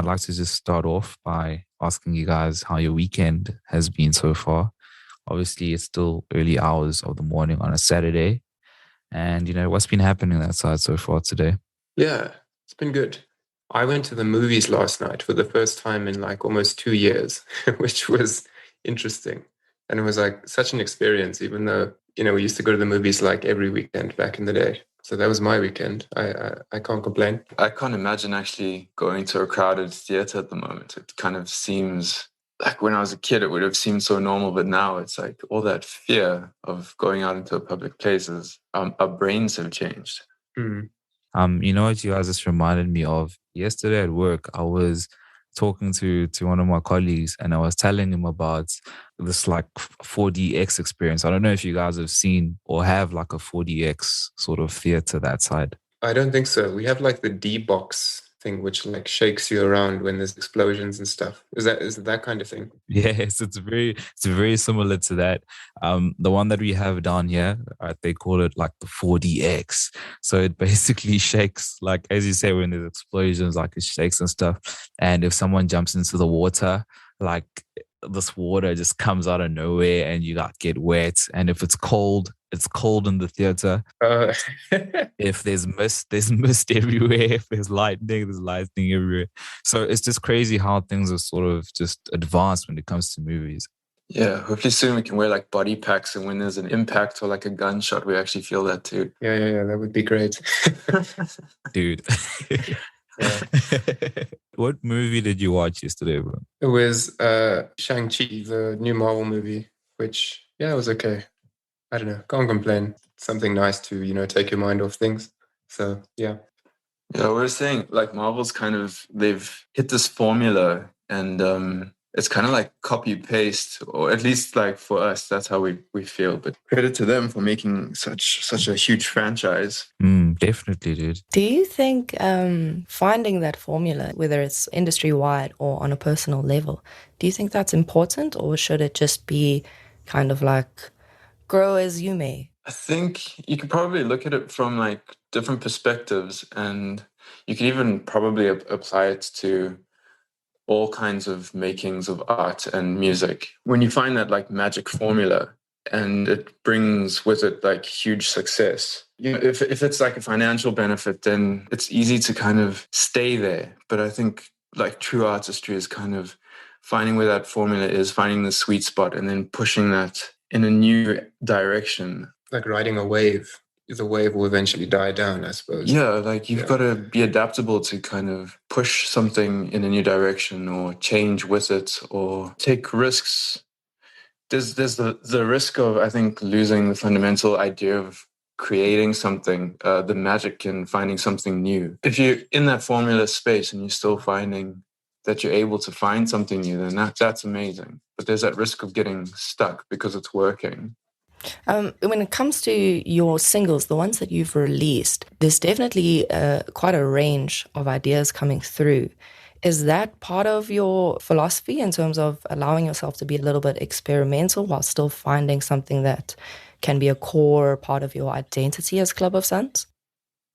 I'd like to just start off by asking you guys how your weekend has been so far. Obviously, it's still early hours of the morning on a Saturday. And, what's been happening that side so far today? Yeah, it's been good. I went to the movies last night for the first time in like almost 2 years, which was interesting. And it was like such an experience, even though, we used to go to the movies like every weekend back in the day. So that was my weekend. I can't complain. I can't imagine actually going to a crowded theater at the moment. It kind of seems like when I was a kid, it would have seemed so normal, but now it's like all that fear of going out into a public places. Our brains have changed. Mm. You know what you guys just reminded me of? Yesterday at work, I was talking to one of my colleagues and I was telling him about this like 4DX experience. I don't know if you guys have seen or have like a 4DX sort of theater that side. I don't think so. We have like the D box thing, which like shakes you around when there's explosions and stuff. Is it that kind of thing? Yes, it's very similar to that. The one that we have down here, they call it like the 4DX. So it basically shakes, like as you say, when there's explosions, like it shakes and stuff. And if someone jumps into the water, like this water just comes out of nowhere and you like get wet. And if it's cold in the theater. Uh, If there's mist everywhere. If there's lightning everywhere. So it's just crazy how things are sort of just advanced when it comes to movies. Yeah, hopefully soon we can wear like body packs, and when there's an impact or like a gunshot, we actually feel that too. yeah, that would be great. Dude. Yeah. What movie did you watch yesterday, bro? It was Shang-Chi, the new Marvel movie, which, yeah, it was okay. I don't know, can't complain. Something nice to, take your mind off things. So, yeah. Yeah, we were saying like Marvel's they've hit this formula, and it's kind of like copy paste, or at least like for us, that's how we feel. But credit to them for making such a huge franchise. Definitely, dude. Do you think finding that formula, whether it's industry-wide or on a personal level, do you think that's important, or should it just be kind of like grow as you may? I think you could probably look at it from like different perspectives, and you could even probably apply it to all kinds of makings of art and music. When you find that like magic formula and it brings with it like huge success, if it's like a financial benefit, then it's easy to kind of stay there. But I think like true artistry is kind of finding where that formula is, finding the sweet spot, and then pushing that in a new direction. Like riding a wave. The wave will eventually die down, I suppose. Yeah, like you've got to be adaptable to kind of push something in a new direction or change with it or take risks. There's the risk of, I think, losing the fundamental idea of creating something, the magic in finding something new. If you're in that formula space and you're still finding that you're able to find something new, then that's amazing. But there's that risk of getting stuck because it's working. When it comes to your singles, the ones that you've released, there's definitely quite a range of ideas coming through. Is that part of your philosophy in terms of allowing yourself to be a little bit experimental while still finding something that can be a core part of your identity as Club of Suns?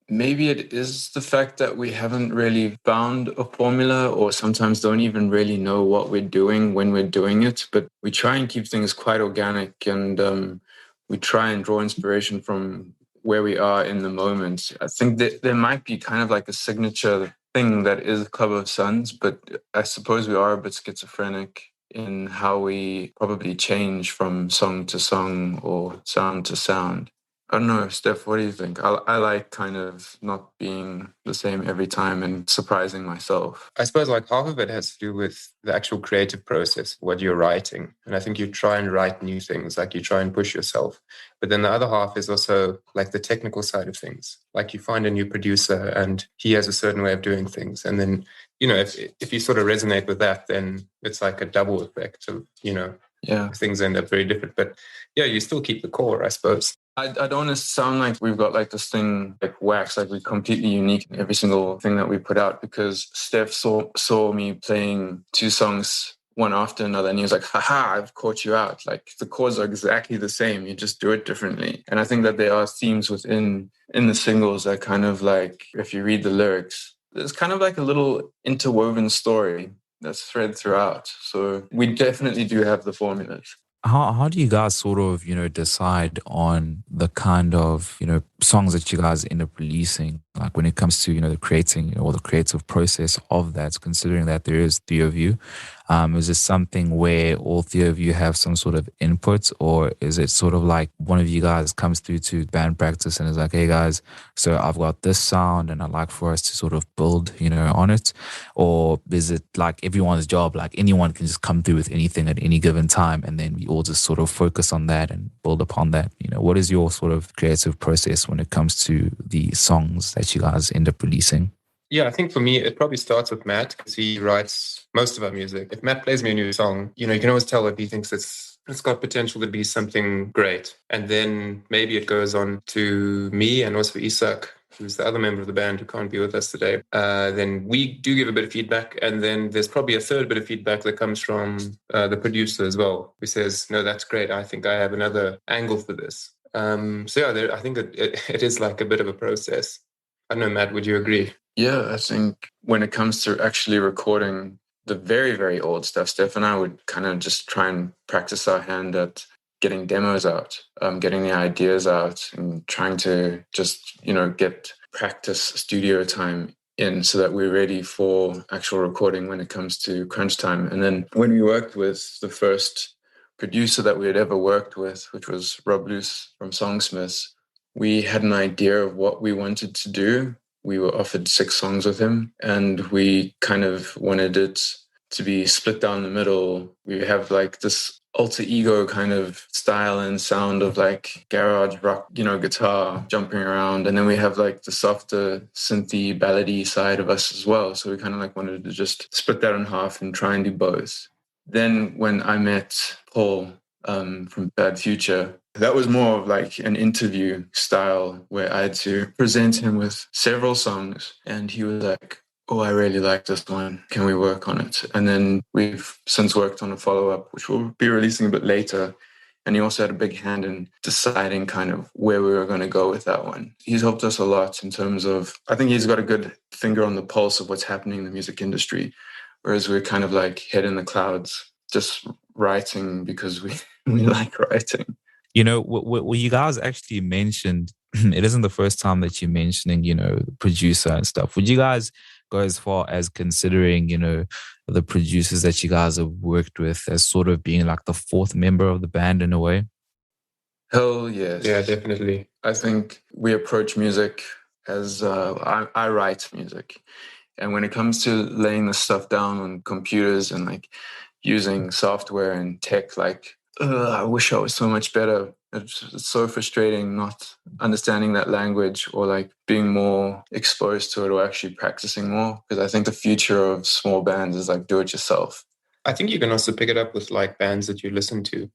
Maybe it is the fact that we haven't really found a formula, or sometimes don't even really know what we're doing when we're doing it. But we try and keep things quite organic, and we try and draw inspiration from where we are in the moment. I think that there might be kind of like a signature thing that is Club of Suns, but I suppose we are a bit schizophrenic in how we probably change from song to song or sound to sound. I don't know, Steph, what do you think? I like kind of not being the same every time and surprising myself. I suppose like half of it has to do with the actual creative process, what you're writing. And I think you try and write new things, like you try and push yourself. But then the other half is also like the technical side of things. Like you find a new producer and he has a certain way of doing things. And then, if you sort of resonate with that, then it's like a double effect of, things end up very different. But yeah, you still keep the core, I suppose. I don't want to sound like we've got like this thing like wax, like we're completely unique in every single thing that we put out, because Steph saw me playing two songs one after another, and he was like, haha, I've caught you out. Like the chords are exactly the same, you just do it differently. And I think that there are themes in the singles that kind of like, if you read the lyrics, there's kind of like a little interwoven story that's thread throughout. So we definitely do have the formulas. How do you guys sort of, decide on the kind of, songs that you guys end up releasing? Like when it comes to, the creating or the creative process of that, considering that there is three of you, is this something where all three of you have some sort of input, or is it sort of like one of you guys comes through to band practice and is like, hey guys, so I've got this sound and I'd like for us to sort of build, on it? Or is it like everyone's job, like anyone can just come through with anything at any given time and then we all just sort of focus on that and build upon that? What is your sort of creative process when it comes to the songs that you guys end up releasing? Yeah, I think for me, it probably starts with Matt because he writes most of our music. If Matt plays me a new song, you can always tell if he thinks it's got potential to be something great. And then maybe it goes on to me and also Isak, who's the other member of the band who can't be with us today. Then we do give a bit of feedback. And then there's probably a third bit of feedback that comes from the producer as well, who says, no, that's great. I think I have another angle for this. I think it is like a bit of a process. I don't know, Matt, would you agree? Yeah, I think when it comes to actually recording the very, very old stuff, Stef and I would kind of just try and practice our hand at getting demos out, getting the ideas out and trying to just, get practice studio time in so that we're ready for actual recording when it comes to crunch time. And then when we worked with the first producer that we had ever worked with, which was Rob Luce from Songsmiths, we had an idea of what we wanted to do. We were offered 6 songs with him and we kind of wanted it to be split down the middle. We have like this alter ego kind of style and sound of like garage rock, guitar jumping around. And then we have like the softer synthy ballady side of us as well. So we kind of like wanted to just split that in half and try and do both. Then when I met Paul from Bad Future, that was more of like an interview style where I had to present him with several songs and he was like, oh, I really like this one. Can we work on it? And then we've since worked on a follow-up, which we'll be releasing a bit later. And he also had a big hand in deciding kind of where we were going to go with that one. He's helped us a lot in terms of, I think he's got a good finger on the pulse of what's happening in the music industry. Whereas we're kind of like head in the clouds, just writing because we like writing. What you guys actually mentioned, it isn't the first time that you're mentioning, the producer and stuff. Would you guys go as far as considering, the producers that you guys have worked with as sort of being like the fourth member of the band in a way? Hell yes. Yeah, definitely. I think we approach music as I write music. And when it comes to laying this stuff down on computers and like using software and tech, like, I wish I was so much better. It's so frustrating not understanding that language or like being more exposed to it or actually practicing more. Because I think the future of small bands is like do it yourself. I think you can also pick it up with like bands that you listen to.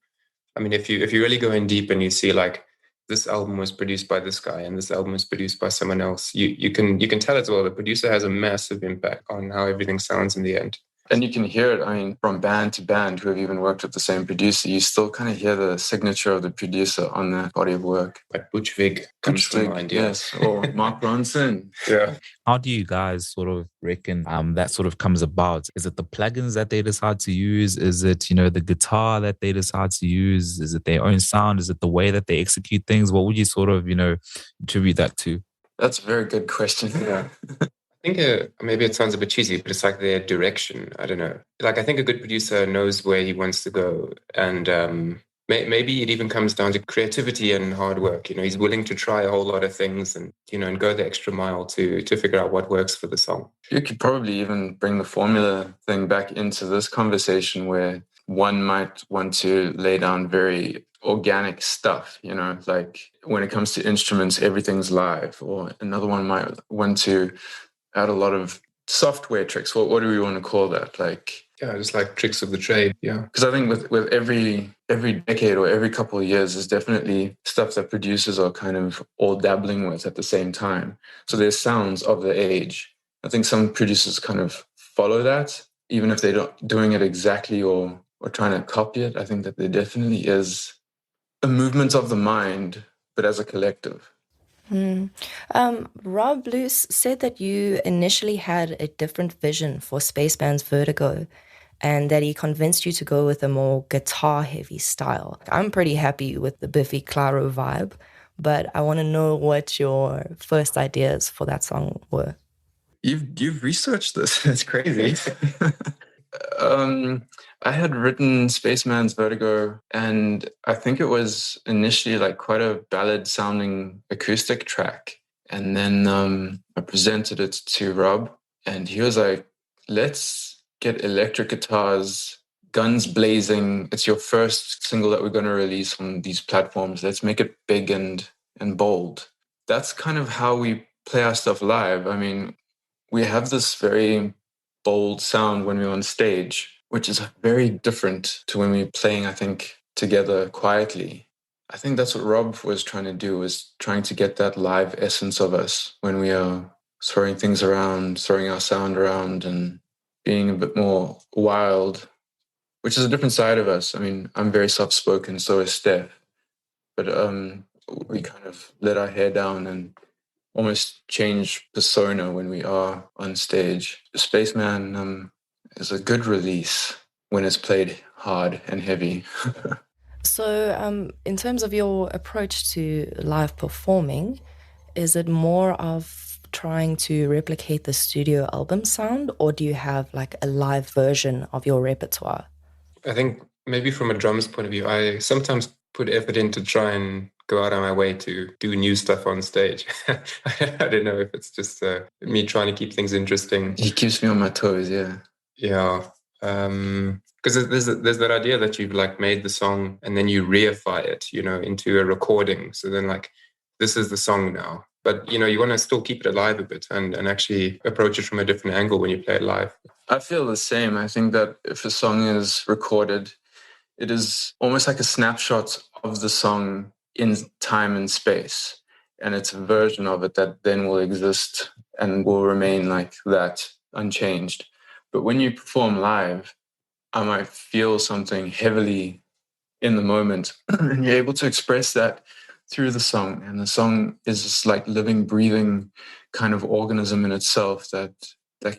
I mean, if you really go in deep and you see like this album was produced by this guy and this album was produced by someone else, you can tell as well the producer has a massive impact on how everything sounds in the end. And you can hear it, I mean, from band to band who have even worked with the same producer, you still kind of hear the signature of the producer on that body of work. Like Butch Vig comes to mind, yes. Or Mark Ronson. Yeah. How do you guys sort of reckon that sort of comes about? Is it the plugins that they decide to use? Is it, the guitar that they decide to use? Is it their own sound? Is it the way that they execute things? What would you sort of, attribute that to? That's a very good question. Yeah. I think maybe it sounds a bit cheesy, but it's like their direction. I don't know. Like I think a good producer knows where he wants to go, and maybe it even comes down to creativity and hard work. He's willing to try a whole lot of things, and and go the extra mile to figure out what works for the song. You could probably even bring the formula thing back into this conversation, where one might want to lay down very organic stuff, like when it comes to instruments, everything's live, or another one might want to add a lot of software tricks. What do we want to call that? Like, yeah, just like tricks of the trade. Yeah, because I think with every decade or every couple of years, there's definitely stuff that producers are kind of all dabbling with at the same time. So there's sounds of the age. I think some producers kind of follow that, even if they're not doing it exactly or trying to copy it. I think that there definitely is a movement of the mind, but as a collective. Rob Luce said that you initially had a different vision for Spaceman's Vertigo and that he convinced you to go with a more guitar-heavy style. I'm pretty happy with the Biffy Clyro vibe, but I want to know what your first ideas for that song were. You've researched this. That's crazy. I had written Spaceman's Vertigo, and I think it was initially like quite a ballad-sounding acoustic track. And then I presented it to Rob, and he was like, let's get electric guitars, guns blazing. It's your first single that we're going to release on these platforms. Let's make it big and bold. That's kind of how we play our stuff live. I mean, we have this very bold sound when we're on stage, which is very different to when we're playing, I think, together quietly. I think that's what Rob was trying to do, was trying to get that live essence of us when we are throwing things around, throwing our sound around and being a bit more wild, which is a different side of us. I mean, I'm very soft-spoken, so is Stef. But we kind of let our hair down and almost change persona when we are on stage. Spaceman is a good release when it's played hard and heavy. So, in terms of your approach to live performing, is it more of trying to replicate the studio album sound, or do you have like a live version of your repertoire? I think maybe from a drums point of view, I sometimes put effort in to try and go out of my way to do new stuff on stage. I don't know if it's just me trying to keep things interesting. He keeps me on my toes, yeah. Yeah. Because there's that idea that you've like made the song and then you reify it, into a recording. So then like, this is the song now. But, you want to still keep it alive a bit and actually approach it from a different angle when you play it live. I feel the same. I think that if a song is recorded, it is almost like a snapshot of the song in time and space. And it's a version of it that then will exist and will remain like that, unchanged. But when you perform live, I might feel something heavily in the moment, and you're able to express that through the song. And the song is this like living, breathing kind of organism in itself that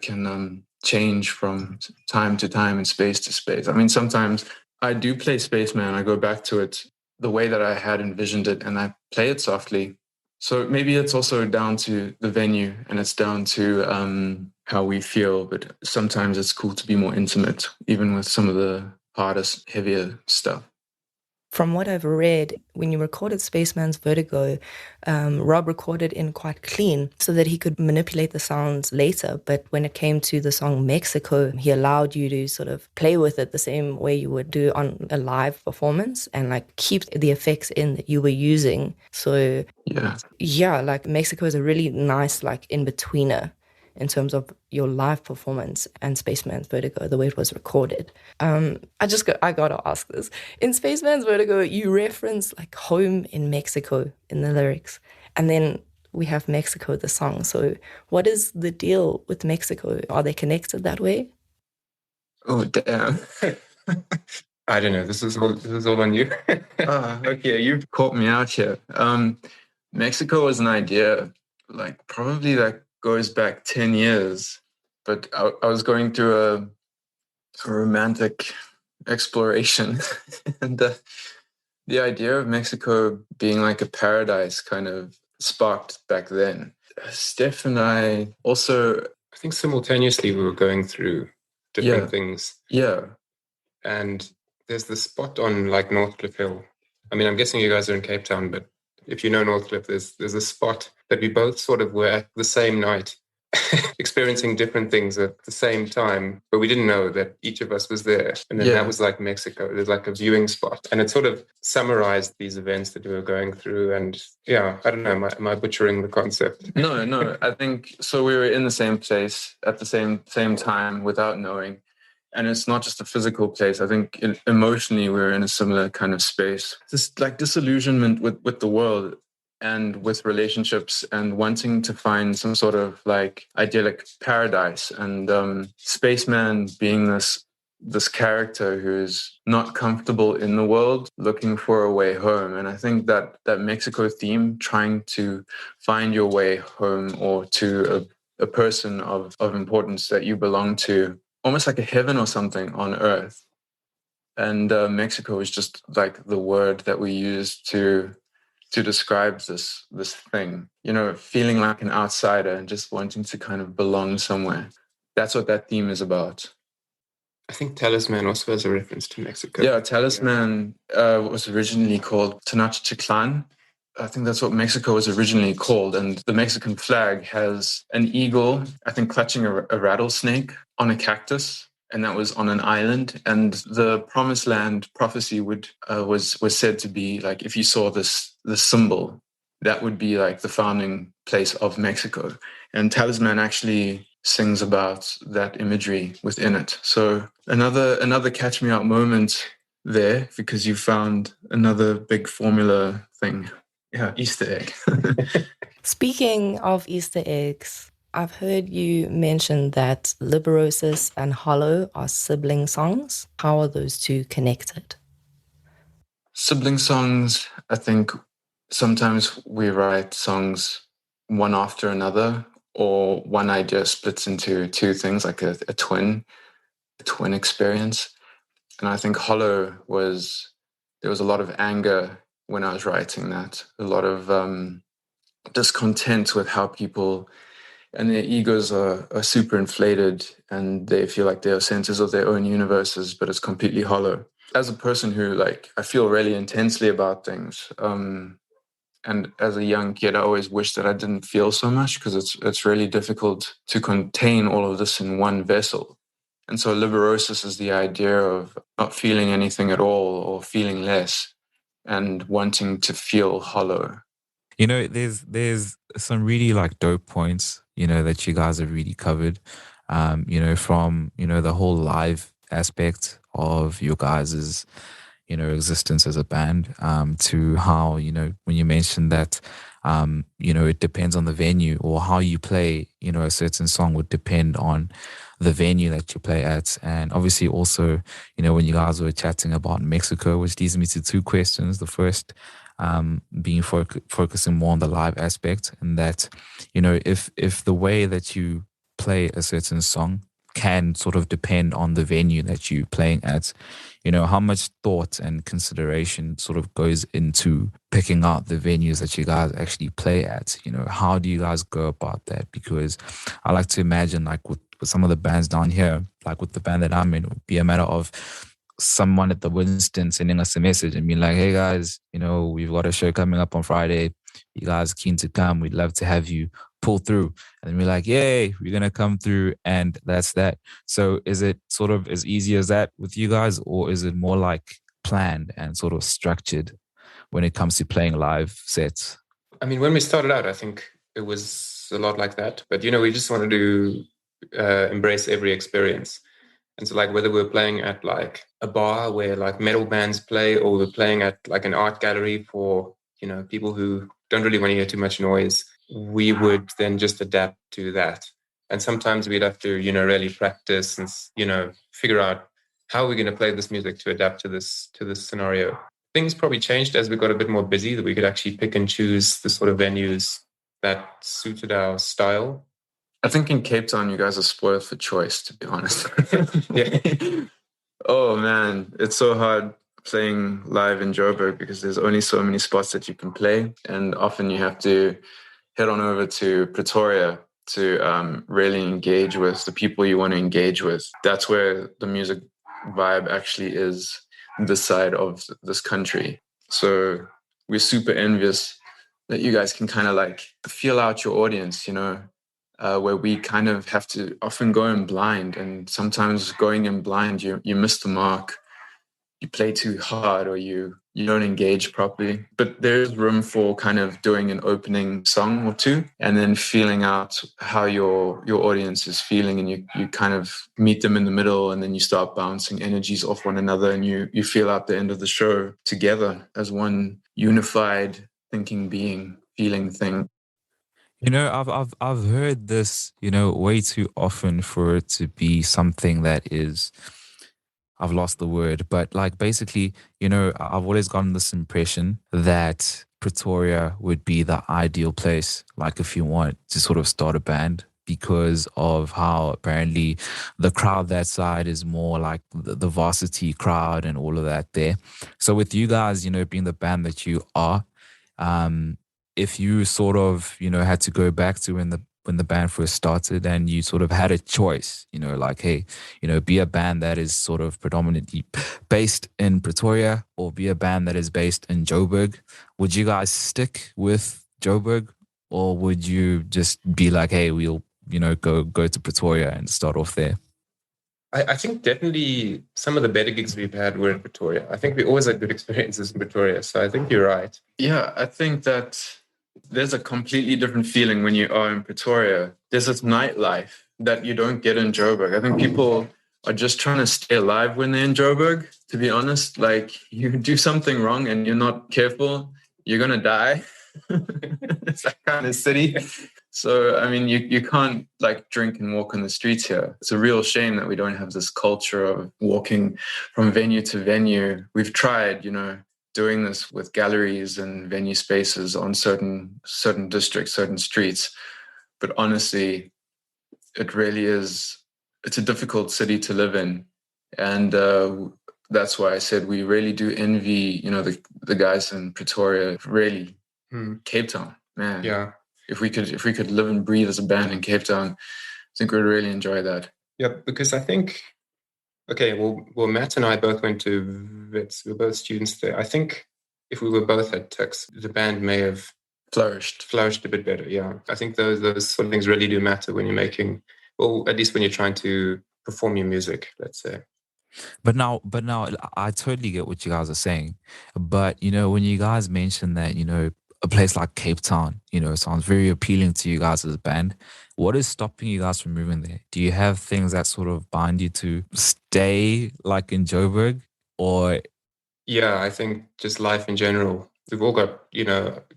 can change from time to time and space to space. I mean, sometimes I do play Spaceman. I go back to it the way that I had envisioned it, and I play it softly. So maybe it's also down to the venue, and it's down to how we feel. But sometimes it's cool to be more intimate, even with some of the hardest, heavier stuff. From what I've read, when you recorded Spaceman's Vertigo, Rob recorded in quite clean so that he could manipulate the sounds later. But when it came to the song Mexico, he allowed you to sort of play with it the same way you would do on a live performance and like keep the effects in that you were using. So yeah, like Mexico is a really nice like in-betweener in terms of your live performance and Spaceman's Vertigo, the way it was recorded. I gotta ask this. In Spaceman's Vertigo, you reference like home in Mexico in the lyrics. And then we have Mexico, the song. So what is the deal with Mexico? Are they connected that way? Oh, damn. I don't know. This is all on you. Okay, you've caught me out here. Mexico was an idea, like probably that goes back 10 years, but I was going through a romantic exploration and the idea of Mexico being like a paradise kind of sparked back then. Stef and I also, I think simultaneously we were going through different things. Yeah. And there's the spot on like Northcliffe Hill. I mean, I'm guessing you guys are in Cape Town, but if you know Northcliffe, there's a spot that we both sort of were at the same night, experiencing different things at the same time, but we didn't know that each of us was there. And then that was like Mexico. There's like a viewing spot. And it sort of summarized these events that we were going through. And yeah, I don't know, am I butchering the concept? No, I think so. We were in the same place at the same time without knowing. And it's not just a physical place. I think emotionally we're in a similar kind of space. This like disillusionment with the world and with relationships and wanting to find some sort of like idyllic paradise. And Spaceman being this this character who's not comfortable in the world, looking for a way home. And I think that Mexico theme, trying to find your way home or to a person of importance that you belong to, almost like a heaven or something on earth. And Mexico is just like the word that we use to describe this thing, feeling like an outsider and just wanting to kind of belong somewhere. That's what that theme is about. I think Talisman also has a reference to Mexico. Yeah, Talisman was originally called Tenochtitlan. I think that's what Mexico was originally called. And the Mexican flag has an eagle, I think, clutching a rattlesnake on a cactus. And that was on an island. And the Promised Land prophecy was said to be like, if you saw the symbol, that would be like the founding place of Mexico. And Talisman actually sings about that imagery within it. So another catch me out moment there, because you found another big formula thing. Yeah, Easter egg. Speaking of Easter eggs, I've heard you mention that Liberosis and Hollow are sibling songs. How are those two connected? Sibling songs, I think sometimes we write songs one after another, or one idea splits into two things, like a twin experience. And I think Hollow there was a lot of anger when I was writing that, a lot of discontent with how people and their egos are super inflated, and they feel like they are centers of their own universes, but it's completely hollow. As a person who, I feel really intensely about things, and as a young kid, I always wished that I didn't feel so much, because it's really difficult to contain all of this in one vessel. And so liberosis is the idea of not feeling anything at all, or feeling less, and wanting to feel hollow. There's some really dope points, that you guys have really covered, from, the whole live aspect of your guys's, existence as a band, to how, when you mentioned that, it depends on the venue, or how you play, a certain song would depend on the venue that you play at. And obviously also, when you guys were chatting about Mexico, which leads me to two questions. The first, being focusing more on the live aspect, and that, if the way that you play a certain song can sort of depend on the venue that you're playing at, how much thought and consideration sort of goes into picking out the venues that you guys actually play at. How do you guys go about that? Because I like to imagine, with some of the bands down here, with the band that I'm in, it would be a matter of someone at the Winston sending us a message and being like, hey guys, we've got a show coming up on Friday. You guys keen to come? We'd love to have you pull through. And we're like, yay, we're going to come through. And that's that. So is it sort of as easy as that with you guys, or is it more planned and sort of structured when it comes to playing live sets? I mean, when we started out, I think it was a lot like that. But, we just wanted to embrace every experience. And so whether we're playing at a bar where metal bands play, or we're playing at an art gallery for, people who don't really want to hear too much noise, we would then just adapt to that. And sometimes we'd have to, really practice and, figure out how we're going to play this music to adapt to this scenario. Things probably changed as we got a bit more busy, that we could actually pick and choose the sort of venues that suited our style. I think in Cape Town, you guys are spoiled for choice, to be honest. Yeah. Oh, man, it's so hard playing live in Joburg, because there's only so many spots that you can play. And often you have to head on over to Pretoria to really engage with the people you want to engage with. That's where the music vibe actually is, this side of this country. So we're super envious that you guys can kind of feel out your audience, where we kind of have to often go in blind, and sometimes going in blind, you miss the mark, you play too hard, or you don't engage properly. But there's room for kind of doing an opening song or two, and then feeling out how your audience is feeling, and you kind of meet them in the middle, and then you start bouncing energies off one another, and you feel out the end of the show together as one unified thinking being, feeling thing. I've heard this, way too often for it to be something that is I've lost the word, but like basically, I've always gotten this impression that Pretoria would be the ideal place, like if you want to sort of start a band, because of how apparently the crowd that side is more like the varsity crowd and all of that there. So with you guys, being the band that you are, um, if you sort of, had to go back to when the band first started and you sort of had a choice, like, hey, be a band that is sort of predominantly based in Pretoria or be a band that is based in Joburg, would you guys stick with Joburg or would you just be like, hey, we'll, go to Pretoria and start off there? I think definitely some of the better gigs we've had were in Pretoria. I think we always had good experiences in Pretoria. So I think you're right. Yeah, I think that there's a completely different feeling when you are in Pretoria. There's this nightlife that you don't get in Joburg. I think people are just trying to stay alive when they're in Joburg, to be honest. Like, you do something wrong and you're not careful, you're going to die. It's that kind of city. So, I mean, you can't like drink and walk on the streets here. It's a real shame that we don't have this culture of walking from venue to venue. We've tried, doing this with galleries and venue spaces on certain districts, certain streets. But honestly, it really is, it's a difficult city to live in. And that's why I said we really do envy, the guys in Pretoria, really. Cape Town, man. Yeah. If we could live and breathe as a band in Cape Town, I think we'd really enjoy that. Yeah, because I think, well, Matt and I both went to Wits. We were both students there. I think if we were both at Tux, the band may have flourished a bit better. Yeah, I think those sort of things really do matter when you're making, or at least when you're trying to perform your music, let's say. But now, I totally get what you guys are saying. But when you guys mention that, a place like Cape Town, sounds very appealing to you guys as a band. What is stopping you guys from moving there? Do you have things that sort of bind you to stay like in Joburg or? Yeah, I think just life in general. We've all got,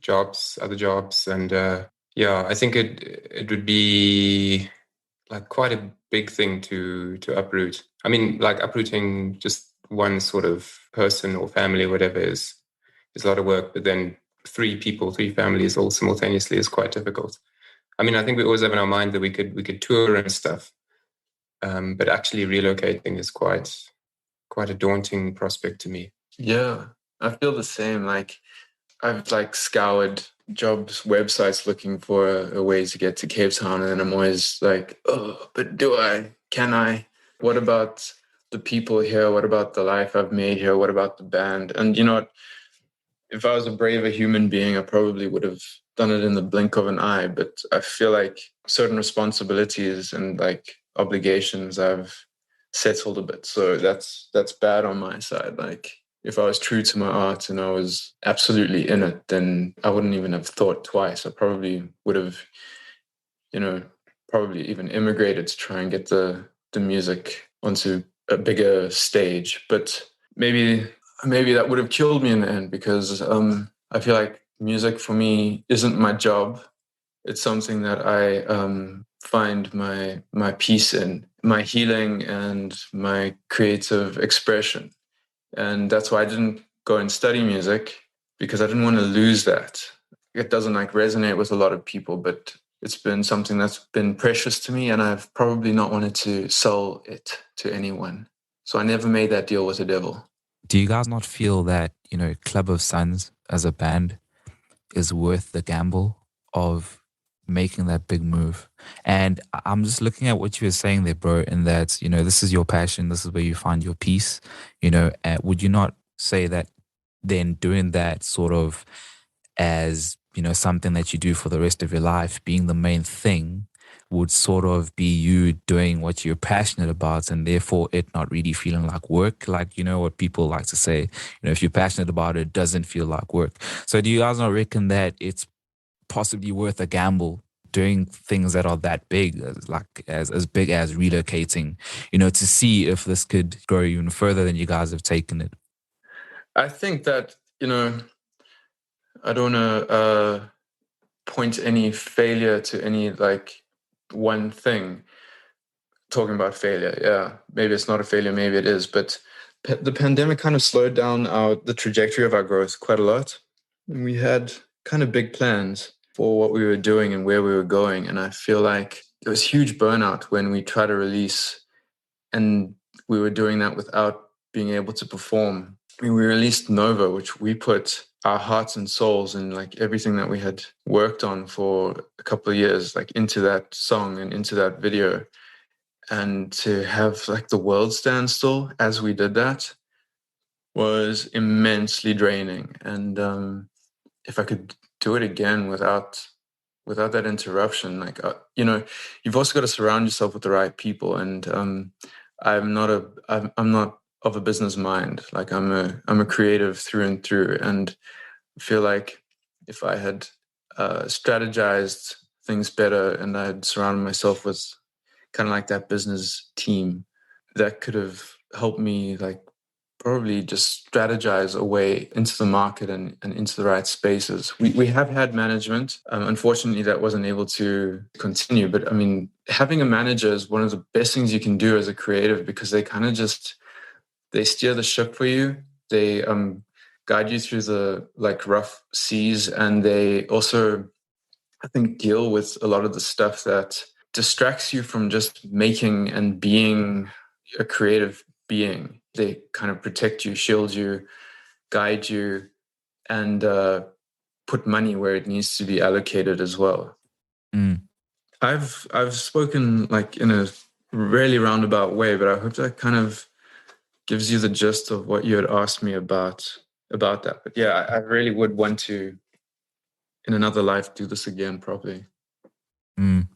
jobs, other jobs. And I think it would be like quite a big thing to uproot. I mean, like uprooting just one sort of person or family or whatever is a lot of work, but then three families all simultaneously is quite difficult. I mean, I think we always have in our mind that we could tour and stuff, but actually relocating is quite a daunting prospect to me. Yeah, I feel the same. Like, I've like scoured jobs websites looking for a way to get to Cape Town, and then I'm always like, oh, but can I? What about the people here? What about the life I've made here? What about the band? And you know what? If I was a braver human being, I probably would have done it in the blink of an eye. But I feel like certain responsibilities and like obligations I've settled a bit. So that's bad on my side. Like, if I was true to my art and I was absolutely in it, then I wouldn't even have thought twice. I probably would have, probably even immigrated to try and get the music onto a bigger stage. But maybe that would have killed me in the end, because I feel like music for me isn't my job. It's something that I find my peace in, my healing and my creative expression. And that's why I didn't go and study music, because I didn't want to lose that. It doesn't like resonate with a lot of people, but it's been something that's been precious to me, and I've probably not wanted to sell it to anyone. So I never made that deal with the devil. Do you guys not feel that, Club of Suns as a band is worth the gamble of making that big move? And I'm just looking at what you were saying there, bro, in that, this is your passion, this is where you find your peace, would you not say that then doing that sort of as, something that you do for the rest of your life, being the main thing, would sort of be you doing what you're passionate about and therefore it not really feeling like work? Like, what people like to say, if you're passionate about it, it doesn't feel like work. So do you guys not reckon that it's possibly worth a gamble doing things that are that big, as big as relocating, to see if this could grow even further than you guys have taken it? I think that, I don't want to point any failure to any like one thing. talking about failure. Yeah, maybe it's not a failure, maybe it is, but the pandemic kind of slowed down the trajectory of our growth quite a lot. And we had kind of big plans for what we were doing and where we were going. And I feel like there was huge burnout when we tried to release, and we were doing that without being able to perform. I mean, we released Nova, which we put our hearts and souls and like everything that we had worked on for a couple of years, like into that song and into that video. And to have like the world stand still as we did that was immensely draining. And if I could do it again without that interruption, like you've also got to surround yourself with the right people. And I'm not of a business mind. Like I'm a creative through and through, and I feel like if I had strategized things better and I had surrounded myself with kind of like that business team, that could have helped me like probably just strategize a way into the market and into the right spaces. We have had management. Unfortunately, that wasn't able to continue. But I mean, having a manager is one of the best things you can do as a creative, because they kind of they steer the ship for you. They guide you through the like rough seas, and they also, I think, deal with a lot of the stuff that distracts you from just making and being a creative being. They kind of protect you, shield you, guide you, and put money where it needs to be allocated as well. Mm. I've spoken like in a really roundabout way, but I hope that kind of gives you the gist of what you had asked me about that. But yeah, I really would want to, in another life, do this again properly.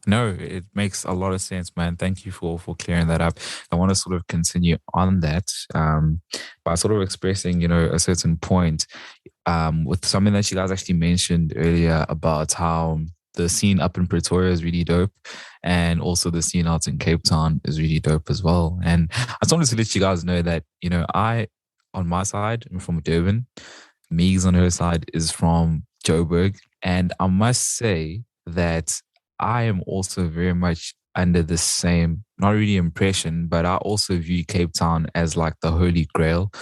No, it makes a lot of sense, man. Thank you for clearing that up. I want to sort of continue on that by sort of expressing, a certain point with something that you guys actually mentioned earlier about how the scene up in Pretoria is really dope, and also the scene out in Cape Town is really dope as well. And I just wanted to let you guys know that, I, on my side, am from Durban. Meags on her side is from Joburg. And I must say that I am also very much under the same, not really impression, but I also view Cape Town as like the holy grail,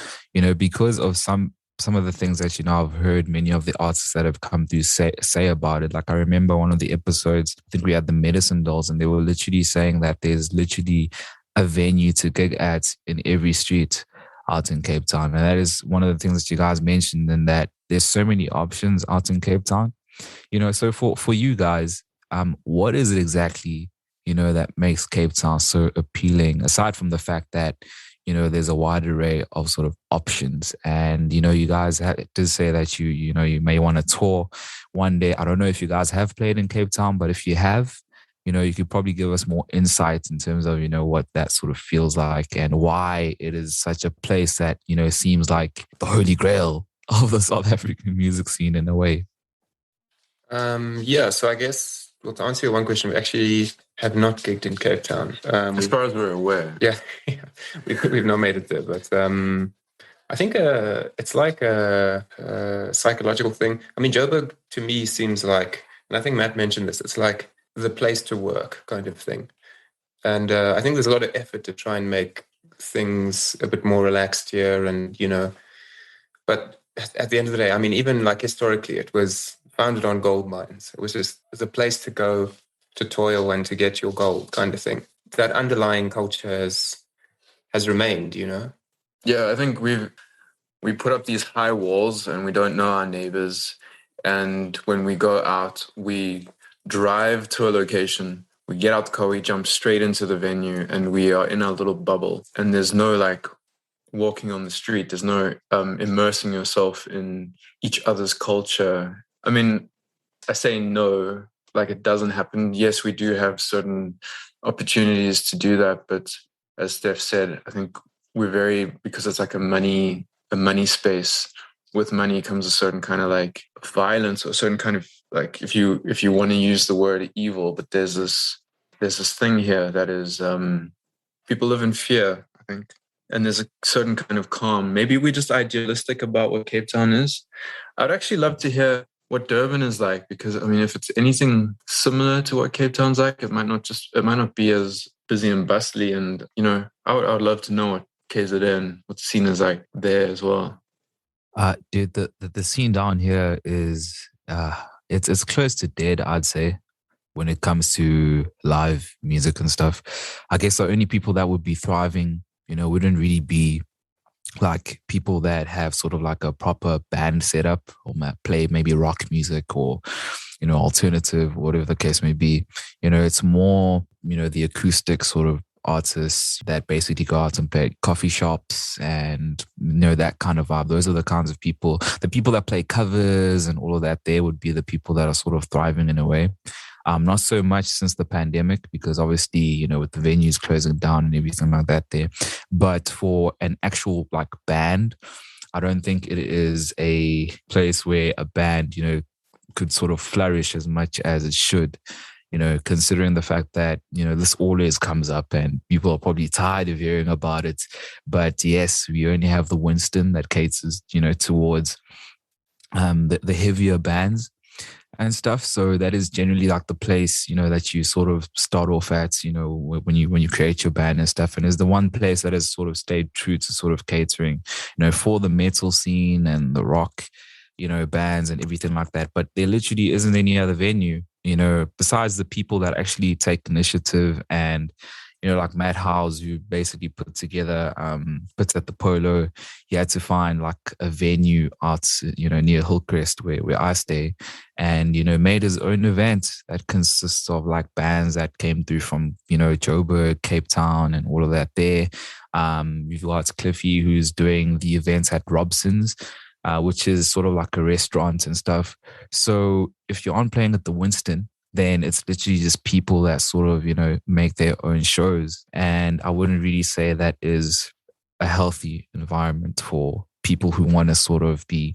because of some of the things that, I've heard many of the artists that have come through say about it. Like I remember one of the episodes, I think we had the Medicine Dolls, and they were literally saying that there's literally a venue to gig at in every street out in Cape Town. And that is one of the things that you guys mentioned, and that there's so many options out in Cape Town. So for you guys, what is it exactly, that makes Cape Town so appealing, aside from the fact that, there's a wide array of sort of options? And, you guys did say that you may want to tour one day. I don't know if you guys have played in Cape Town, but if you have, you could probably give us more insights in terms of, what that sort of feels like and why it is such a place that, seems like the holy grail of the South African music scene in a way. So I guess, well, to answer your one question, we actually have not gigged in Cape Town. As far as we're aware. Yeah, we've not made it there. But I think it's like a psychological thing. I mean, Joburg to me seems like, and I think Matt mentioned this, it's like the place to work kind of thing. And I think there's a lot of effort to try and make things a bit more relaxed here. And, but at the end of the day, I mean, even like historically, it was founded on gold mines. It was a place to go to toil and to get your gold kind of thing. That underlying culture has remained, Yeah, I think we put up these high walls and we don't know our neighbors. And when we go out, we drive to a location, we get out the car, we jump straight into the venue, and we are in our little bubble. And there's no like walking on the street. There's no immersing yourself in each other's culture. I mean, I say no, like it doesn't happen. Yes, we do have certain opportunities to do that. But as Stef said, I think because it's like a money space. With money comes a certain kind of like violence, or a certain kind of like, if you want to use the word evil, but there's this thing here that is people live in fear, I think. And there's a certain kind of calm. Maybe we're just idealistic about what Cape Town is. I'd actually love to hear what Durban is like, because I mean, if it's anything similar to what Cape Town's like, it might not be as busy and bustly. And, I would love to know what KZN, what the scene is like there as well. Dude, the scene down here is it's close to dead, I'd say, when it comes to live music and stuff. I guess the only people that would be thriving, wouldn't really be like people that have sort of like a proper band setup or play maybe rock music or, alternative, whatever the case may be. It's more, the acoustic sort of artists that basically go out and play coffee shops and, that kind of vibe. Those are the kinds of people, the people that play covers and all of that, they would be the people that are sort of thriving in a way. Not so much since the pandemic, because obviously, with the venues closing down and everything like that there. But for an actual like band, I don't think it is a place where a band, could sort of flourish as much as it should, considering the fact that, this always comes up and people are probably tired of hearing about it. But yes, we only have the Winston that caters, towards the heavier bands and stuff. So that is generally like the place, that you sort of start off at, when you create your band and stuff. And it's the one place that has sort of stayed true to sort of catering, for the metal scene and the rock, bands and everything like that. But there literally isn't any other venue, besides the people that actually take initiative and, like Matt Howes, who basically puts at the Polo. He had to find like a venue out, near Hillcrest where I stay, and, made his own event that consists of like bands that came through from, Joburg, Cape Town and all of that there. We've got Cliffy, who's doing the events at Robson's, which is sort of like a restaurant and stuff. So if you aren't playing at the Winston, then it's literally just people that sort of, make their own shows. And I wouldn't really say that is a healthy environment for people who want to sort of be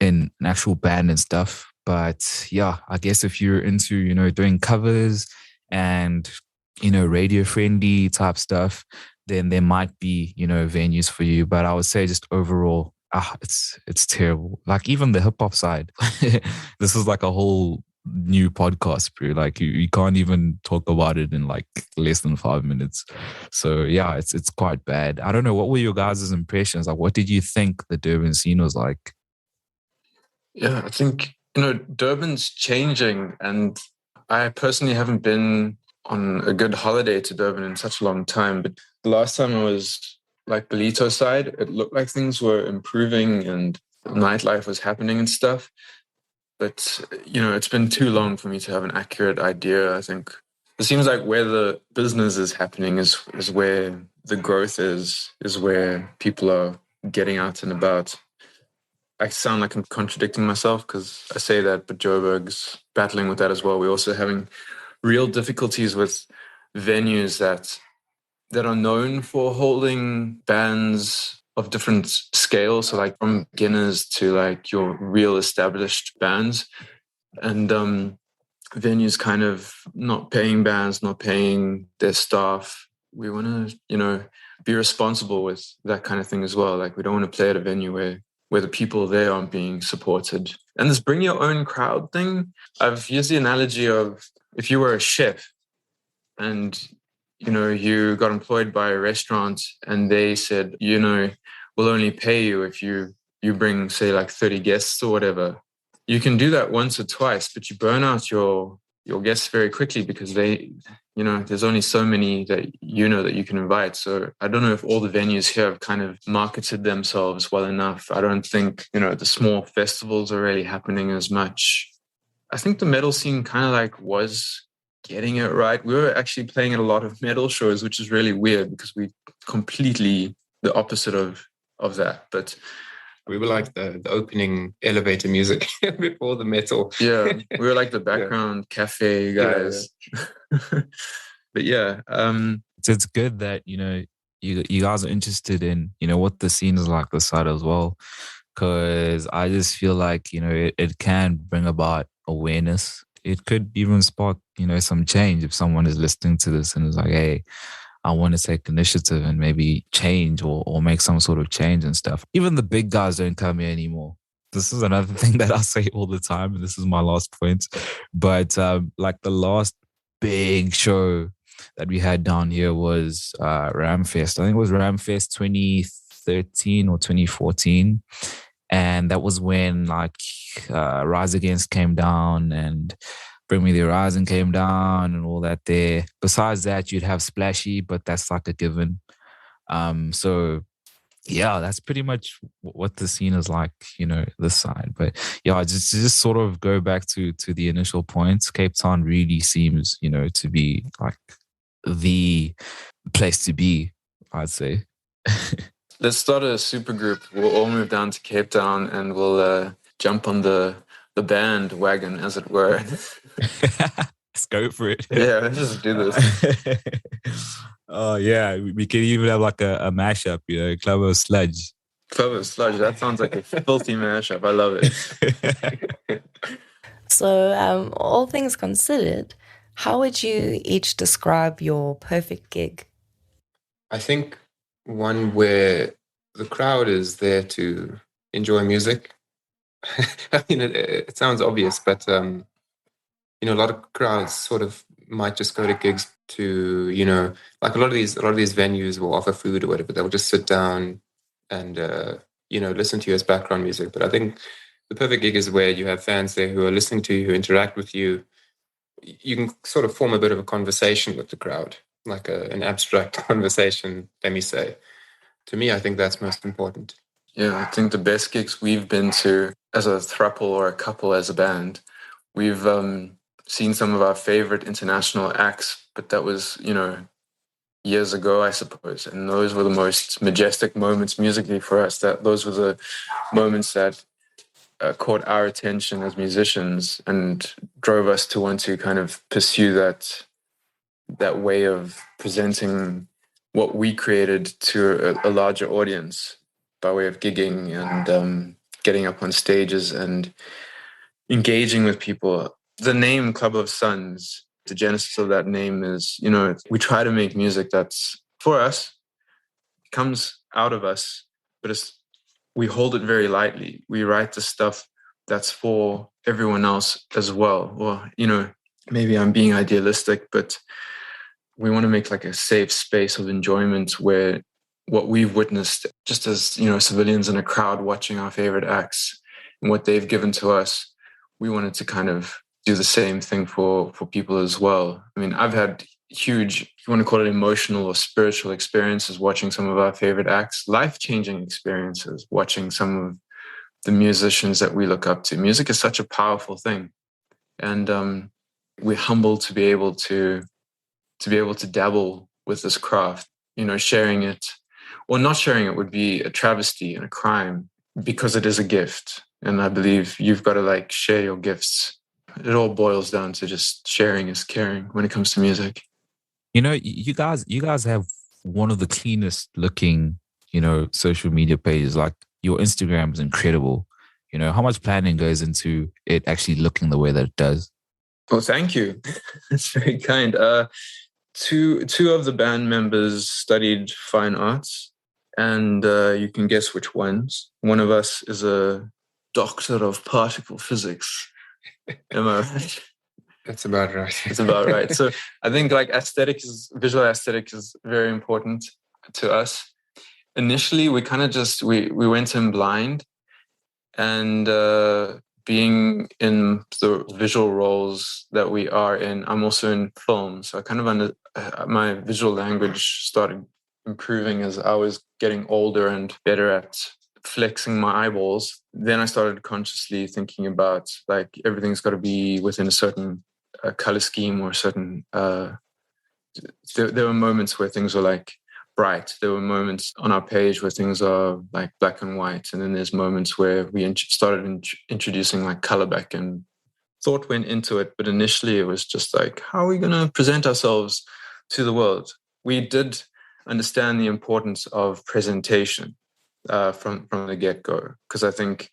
in an actual band and stuff. But yeah, I guess if you're into, doing covers and, radio friendly type stuff, then there might be, venues for you. But I would say just overall, it's terrible. Like even the hip hop side, this is like a whole new podcast, bro. Like you can't even talk about it in like less than 5 minutes. So yeah, it's quite bad. I don't know, what were your guys' impressions? Like, what did you think the Durban scene was like? Yeah, I think, Durban's changing, and I personally haven't been on a good holiday to Durban in such a long time. But the last time I was like Belito side, it looked like things were improving and nightlife was happening and stuff. But, it's been too long for me to have an accurate idea. I think it seems like where the business is happening is where the growth is where people are getting out and about. I sound like I'm contradicting myself because I say that, but Joburg's battling with that as well. We're also having real difficulties with venues that are known for holding bands of different scales, so like from beginners to like your real established bands, and venues kind of not paying bands, not paying their staff. We want to, be responsible with that kind of thing as well. Like we don't want to play at a venue where the people there aren't being supported. And this bring your own crowd thing, I've used the analogy of if you were a chef and you got employed by a restaurant and they said, we'll only pay you if you bring, say, like 30 guests or whatever. You can do that once or twice, but you burn out your guests very quickly because there's only so many that that you can invite. So I don't know if all the venues here have kind of marketed themselves well enough. I don't think, the small festivals are really happening as much. I think the metal scene kind of like was getting it right. We were actually playing at a lot of metal shows, which is really weird because we completely the opposite of that. But we were like the opening elevator music before the metal. Yeah, we were like the background cafe guys. Yeah. But yeah, it's good that you guys are interested in what the scene is like this side as well, because I just feel like it can bring about awareness. It could even spark, some change if someone is listening to this and is like, hey, I want to take initiative and maybe change or make some sort of change and stuff. Even the big guys don't come here anymore. This is another thing that I say all the time, and this is my last point. But like the last big show that we had down here was Ramfest. I think it was Ramfest 2013 or 2014. And that was when like Rise Against came down and Bring Me the Horizon came down and all that there. Besides that, you'd have Splashy, but that's like a given. So yeah, that's pretty much what the scene is like, this side. But yeah, just sort of go back to the initial points. Cape Town really seems, to be like the place to be, I'd say. Let's start a super group. We'll all move down to Cape Town and we'll jump on the bandwagon, as it were. Let's go for it. Yeah, let's just do this. Oh yeah, we can even have like a mashup, Club of Sludge. Club of Sludge. That sounds like a filthy mashup. I love it. So, all things considered, how would you each describe your perfect gig? I think one where the crowd is there to enjoy music. I mean, it sounds obvious, but a lot of crowds sort of might just go to gigs to, like a lot of these venues will offer food or whatever. They'll just sit down and listen to you as background music. But I think the perfect gig is where you have fans there who are listening to you, who interact with you. You can sort of form a bit of a conversation with the crowd, like an abstract conversation, let me say. To me, I think that's most important. Yeah, I think the best gigs we've been to as a throuple or a couple as a band, we've seen some of our favorite international acts, but that was, years ago, I suppose. And those were the most majestic moments musically for us. Those were the moments that caught our attention as musicians and drove us to want to kind of pursue that way of presenting what we created to a larger audience by way of gigging and getting up on stages and engaging with people. The name Club of Suns, the genesis of that name is, we try to make music that's for us, comes out of us, but we hold it very lightly. We write the stuff that's for everyone else as well. Or, maybe I'm being idealistic, but we want to make like a safe space of enjoyment where what we've witnessed just as, civilians in a crowd watching our favorite acts and what they've given to us, we wanted to kind of do the same thing for people as well. I mean, I've had huge, if you want to call it emotional or spiritual experiences watching some of our favorite acts, life-changing experiences watching some of the musicians that we look up to. Music is such a powerful thing. And we're humbled to be able to dabble with this craft, sharing it or not sharing it would be a travesty and a crime because it is a gift. And I believe you've got to share your gifts. It all boils down to just sharing is caring when it comes to music. You guys have one of the cleanest looking, social media pages. Like your Instagram is incredible. How much planning goes into it actually looking the way that it does? Oh, thank you. That's very kind. Two of the band members studied fine arts, and you can guess which ones. One of us is a doctor of particle physics. Am I right? That's about right. It's about right. So I think visual aesthetic is very important to us. Initially, we kind of we went in blind, and being in the visual roles that we are in, I'm also in film. So I kind of my visual language started improving as I was getting older and better at flexing my eyeballs. Then I started consciously thinking about everything's got to be within a certain color scheme or a certain. There were moments where things were bright. There were moments on our page where things are black and white, and then there's moments where we started introducing color back, and thought went into it. But initially, it was just how are we going to present ourselves to the world? We did understand the importance of presentation from the get-go, because I think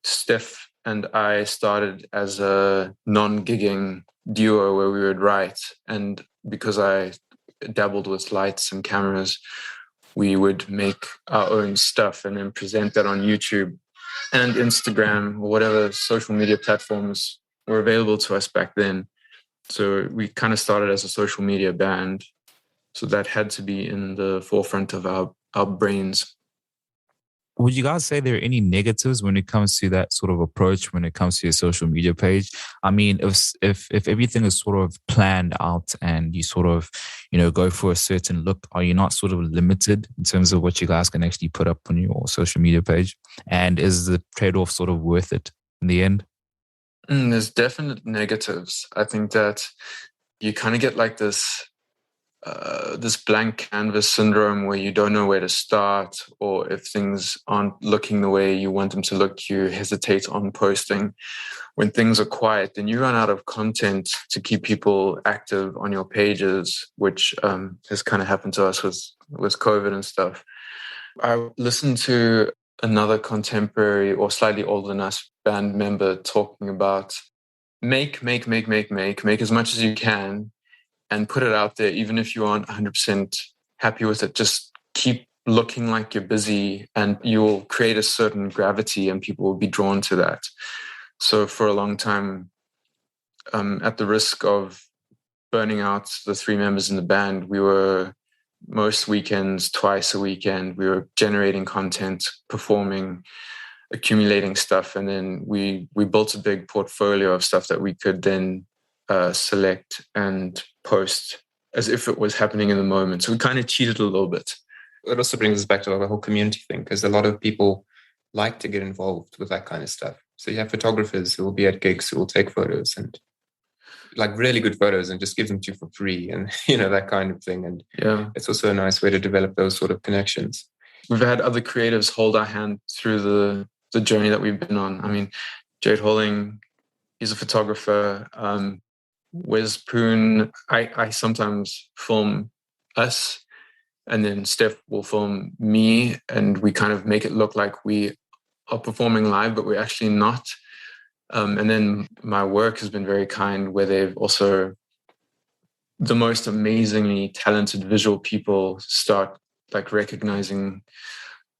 Stef and I started as a non-gigging duo where we would write, and because I dabbled with lights and cameras, we would make our own stuff and then present that on YouTube and Instagram or whatever social media platforms were available to us back then. So we kind of started as a social media band. So that had to be in the forefront of our brains. Would you guys say there are any negatives when it comes to that sort of approach when it comes to your social media page? I mean, if everything is sort of planned out and you sort of, go for a certain look, are you not sort of limited in terms of what you guys can actually put up on your social media page? And is the trade-off sort of worth it in the end? There's definite negatives. I think that you kind of get like this blank canvas syndrome where you don't know where to start, or if things aren't looking the way you want them to look, you hesitate on posting. When things are quiet, then you run out of content to keep people active on your pages, which has kind of happened to us with COVID and stuff. I listened to another contemporary or slightly older than us band member talking about make as much as you can and put it out there, even if you aren't 100% happy with it. Just keep looking like you're busy and you'll create a certain gravity and people will be drawn to that. So for a long time, at the risk of burning out the three members in the band, we were most weekends, twice a weekend, we were generating content, performing, accumulating stuff. And then we built a big portfolio of stuff that we could then select and post as if it was happening in the moment. So we kind of cheated a little bit. It also brings us back to the whole community thing, because a lot of people like to get involved with that kind of stuff. So you have photographers who will be at gigs who will take photos and like really good photos and just give them to you for free and, that kind of thing. And yeah, it's also a nice way to develop those sort of connections. We've had other creatives hold our hand through the journey that we've been on. I mean, Jade Holling, he's a photographer. Wes Poon, I sometimes film us, and then Stef will film me, and we kind of make it look like we are performing live, but we're actually not. And then my work has been very kind, where they've also, the most amazingly talented visual people start like recognizing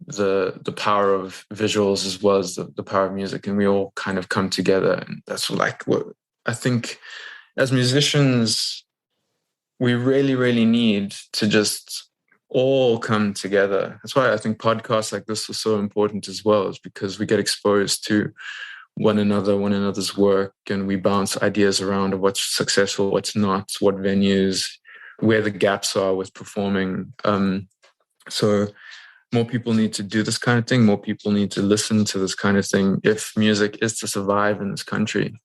the power of visuals as well as the power of music, and we all kind of come together. And that's like what I think as musicians we really, really need to just all come together. That's why I think podcasts like this are so important as well, is because we get exposed to one another's work, and we bounce ideas around of what's successful, what's not, what venues, where the gaps are with performing. So more people need to do this kind of thing. More people need to listen to this kind of thing if music is to survive in this country.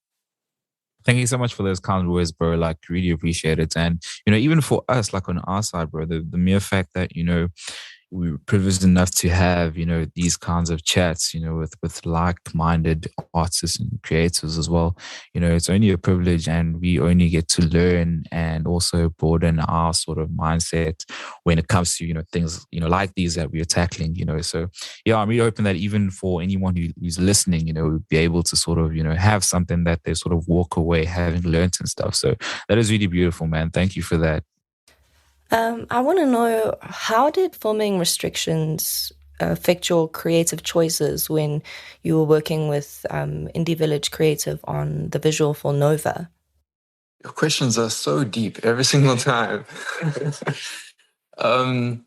Thank you so much for those kind words, bro. Like, really appreciate it. And, even for us, like on our side, bro, the mere fact that, we were privileged enough to have, these kinds of chats, with like-minded artists and creators as well. It's only a privilege, and we only get to learn and also broaden our sort of mindset when it comes to, things, like these that we are tackling, So, yeah, I'm really hoping that even for anyone who's listening, we'll be able to sort of, have something that they sort of walk away having learned and stuff. So that is really beautiful, man. Thank you for that. I want to know, how did filming restrictions affect your creative choices when you were working with Indie Village Creative on the visual for Nova? Your questions are so deep every single time. I'm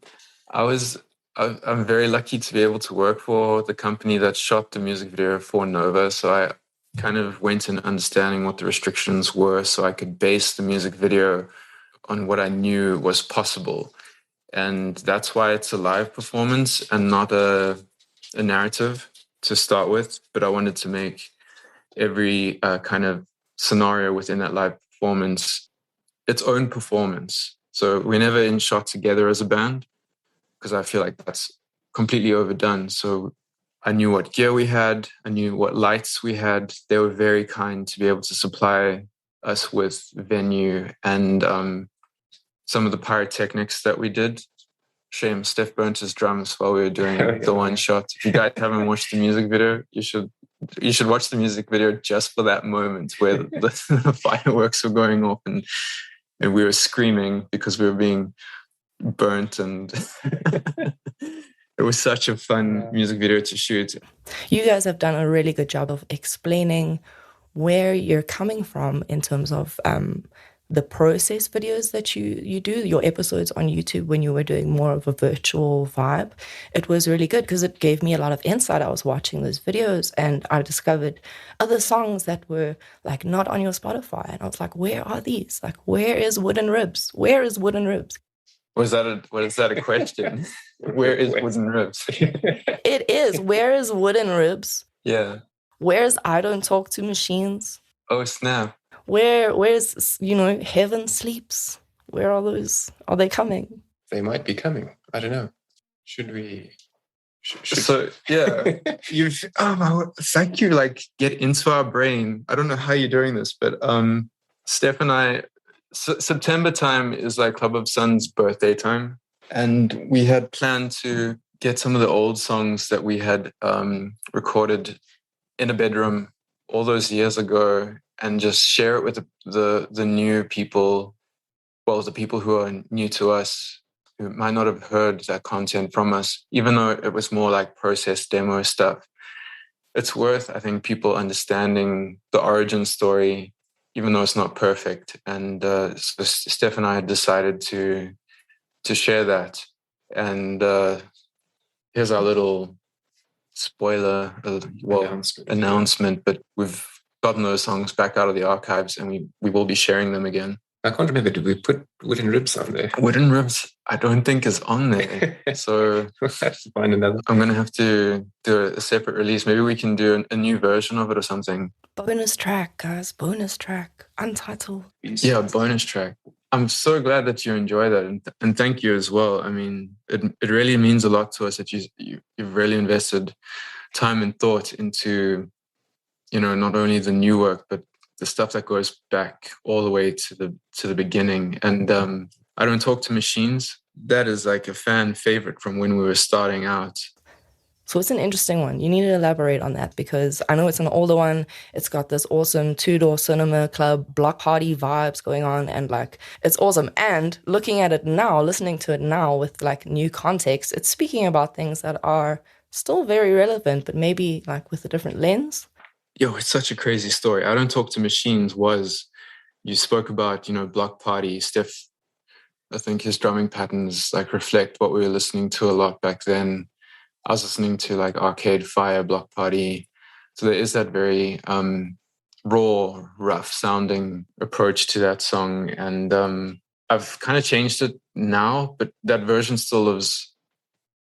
very lucky to be able to work for the company that shot the music video for Nova. So I kind of went in understanding what the restrictions were so I could base the music video on what I knew was possible. And that's why it's a live performance and not a narrative to start with. But I wanted to make every kind of scenario within that live performance its own performance. So we're never in shot together as a band, because I feel like that's completely overdone. So I knew what gear we had. I knew what lights we had. They were very kind to be able to supply us with venue and some of the pyrotechnics that we did. Shame Stef burnt his drums while we were doing the one shot. If you guys haven't watched the music video, you should watch the music video just for that moment where the fireworks were going off and we were screaming because we were being burnt, and it was such a fun music video to shoot. You guys have done a really good job of explaining where you're coming from in terms of the process videos that you do, your episodes on YouTube when you were doing more of a virtual vibe. It was really good because it gave me a lot of insight. I was watching those videos and I discovered other songs that were like not on your Spotify. And I was like, where are these? Like, where is Wooden Ribs? Where is Wooden Ribs? Was that a question? Where is Wooden Ribs? It is. Where is Wooden Ribs? Yeah. Where's I Don't Talk to Machines? Oh, snap. Where's, Heaven Sleeps? Where are those? Are they coming? They might be coming. I don't know. Should we? So, yeah. Thank you. Like, get into our brain. I don't know how you're doing this, but Stef and I, September time is like Club of Sun's birthday time. And we had planned to get some of the old songs that we had recorded in a bedroom all those years ago and just share it with the new people, well, the people who are new to us, who might not have heard that content from us, even though it was more like process demo stuff. It's worth, I think, people understanding the origin story, even though it's not perfect. And so Stef and I had decided to share that. And here's our little spoiler, announcement, but we've gotten those songs back out of the archives and we will be sharing them again. I can't remember, did we put Wooden Ribs on there? Wooden Ribs, I don't think is on there. So we'll have to find another. I'm going to have to do a separate release. Maybe we can do a new version of it or something. Bonus track, guys. Bonus track. Untitled. Yeah, bonus track. I'm so glad that you enjoy that. And thank you as well. I mean, it really means a lot to us that you've really invested time and thought into, not only the new work, but the stuff that goes back all the way to the beginning. And I Don't Talk to Machines, that is like a fan favorite from when we were starting out. So it's an interesting one. You need to elaborate on that because I know it's an older one. It's got this awesome two-door cinema club, block party vibes going on, and like it's awesome. And looking at it now, listening to it now with like new context, it's speaking about things that are still very relevant, but maybe like with a different lens. Yo, it's such a crazy story. I Don't Talk to Machines was, you spoke about, block party. Stef, I think his drumming patterns like reflect what we were listening to a lot back then. I was listening to like Arcade Fire, Block Party. So there is that very raw, rough sounding approach to that song. And I've kind of changed it now, but that version still lives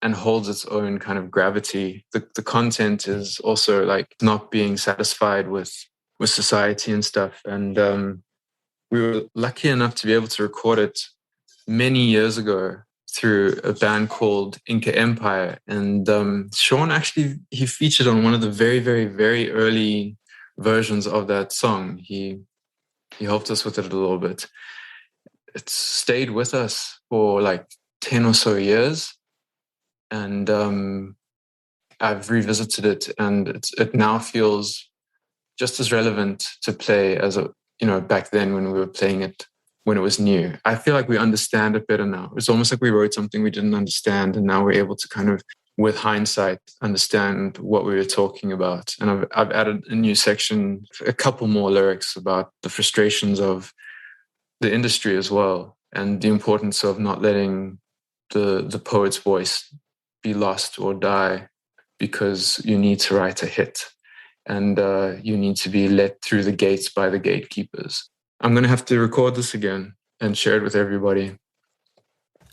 and holds its own kind of gravity. The content is also like not being satisfied with society and stuff. And we were lucky enough to be able to record it many years ago through a band called Inca Empire. And Sean actually, he featured on one of the very, very, very early versions of that song. He helped us with it a little bit. It's stayed with us for like 10 or so years. And I've revisited it and it now feels just as relevant to play as, back then when we were playing it when it was new. I feel like we understand it better now. It's almost like we wrote something we didn't understand and now we're able to kind of, with hindsight, understand what we were talking about. And I've added a new section, a couple more lyrics about the frustrations of the industry as well and the importance of not letting the poet's voice be lost or die because you need to write a hit and you need to be let through the gates by the gatekeepers. I'm going to have to record this again and share it with everybody.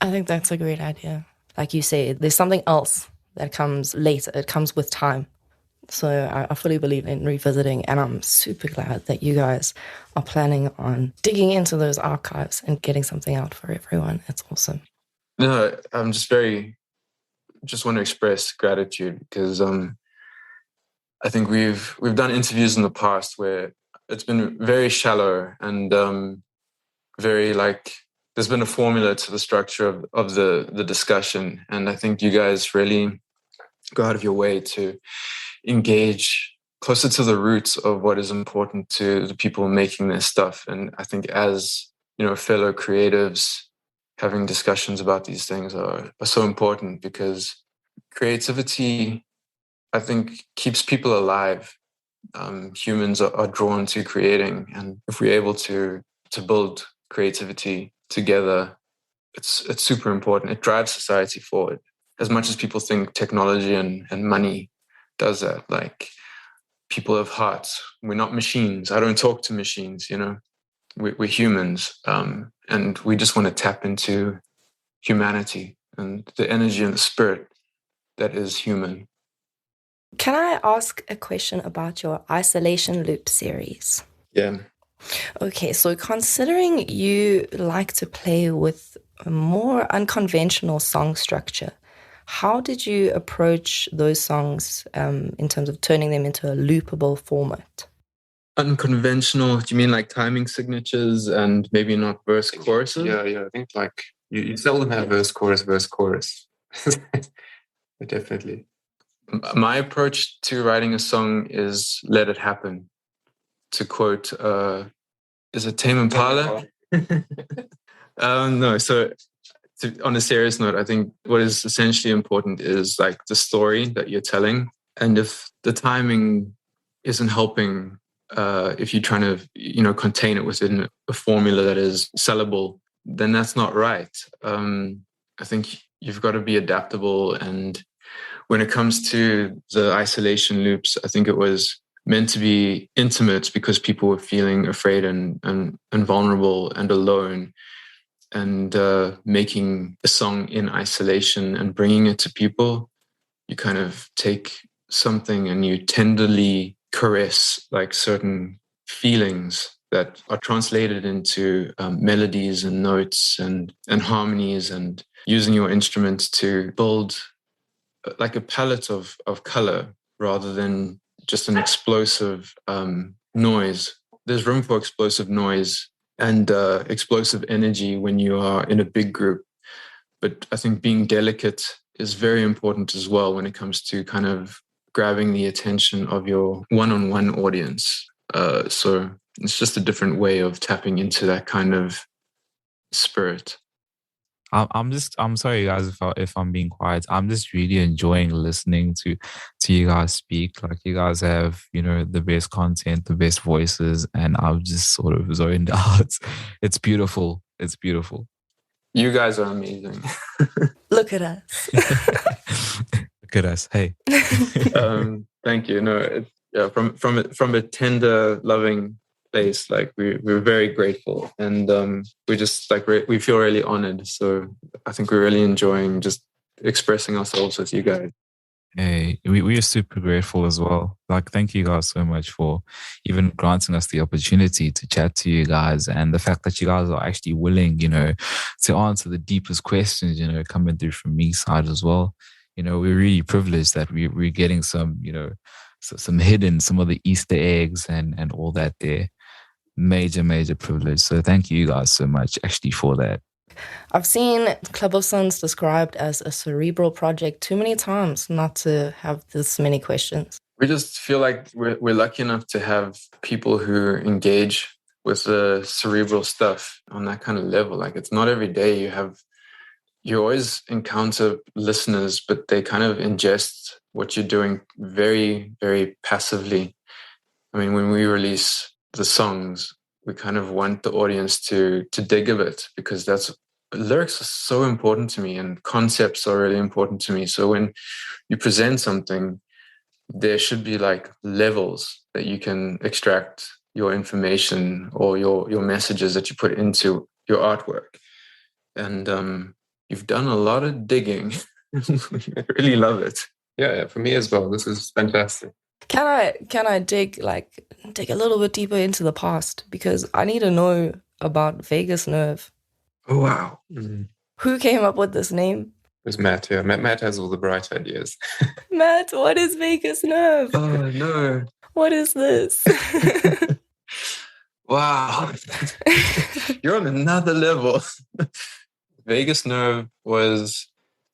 I think that's a great idea. Like you say, there's something else that comes later. It comes with time. So I fully believe in revisiting, and I'm super glad that you guys are planning on digging into those archives and getting something out for everyone. It's awesome. No, I'm just want to express gratitude because I think we've done interviews in the past where it's been very shallow and very like there's been a formula to the structure of the discussion, and I think you guys really go out of your way to engage closer to the roots of what is important to the people making this stuff. And I think as fellow creatives, having discussions about these things are so important because creativity, I think, keeps people alive. humans are drawn to creating. And if we're able to build creativity together, it's super important. It drives society forward. As much as people think technology and money does that, like, people have hearts. We're not machines. I don't talk to machines, you know. We're humans, and we just want to tap into humanity and the energy and the spirit that is human. Can I ask a question about your Isolation Loop series? Yeah. Okay, so considering you like to play with a more unconventional song structure, how did you approach those songs in terms of turning them into a loopable format? Unconventional, do you mean like timing signatures and maybe not verse choruses? Yeah. I think like you seldom have verse, chorus. Definitely. My approach to writing a song is let it happen. To quote, is it Tame Impala? No, so on a serious note, I think what is essentially important is like the story that you're telling. And if the timing isn't helping, if you're trying to, you know, contain it within a formula that is sellable, then that's not right. I think you've got to be adaptable. And when it comes to the isolation loops, I think it was meant to be intimate because people were feeling afraid and vulnerable and alone. And making a song in isolation and bringing it to people, you kind of take something and you tenderly caress like certain feelings that are translated into melodies and notes and harmonies, and using your instrument to build like a palette of color rather than just an explosive noise. There's room for explosive noise and explosive energy when you are in a big group. But I think being delicate is very important as well when it comes to kind of grabbing the attention of your one-on-one audience. So it's just a different way of tapping into that kind of spirit. I'm sorry guys if I'm being quiet. I'm just really enjoying listening to you guys speak. Like, you guys have, you know, the best content, the best voices, and I've just sort of zoned out. It's beautiful. It's beautiful. You guys are amazing. Look at us. Look at us. Hey. Thank you. No, from a tender, loving place, like we're very grateful, and we just like we feel really honored. So I think we're really enjoying just expressing ourselves with you guys. Hey, we are super grateful as well. Like, thank you guys so much for even granting us the opportunity to chat to you guys, and the fact that you guys are actually willing, you know, to answer the deepest questions, you know, coming through from me side as well. You know, we're really privileged that we're getting some, you know, some of the Easter eggs and all that there. Major privilege. So thank you guys so much actually for that. I've seen Club of Sons described as a cerebral project too many times not to have this many questions. We just feel like we're lucky enough to have people who engage with the cerebral stuff on that kind of level. Like, it's not every day you always encounter listeners, but they kind of ingest what you're doing very, very passively. I mean, when we release the songs, we kind of want the audience to dig a bit, because lyrics are so important to me and concepts are really important to me. So when you present something, there should be like levels that you can extract your information or your messages that you put into your artwork. And you've done a lot of digging. I really love it. Yeah, for me as well. This is fantastic. Can I dig a little bit deeper into the past, because I need to know about Vagus Nerve. Oh wow! Mm-hmm. Who came up with this name? It was Matt. Yeah, Matt has all the bright ideas. Matt, what is Vagus Nerve? Oh no! What is this? Wow! You're on another level. Vagus Nerve was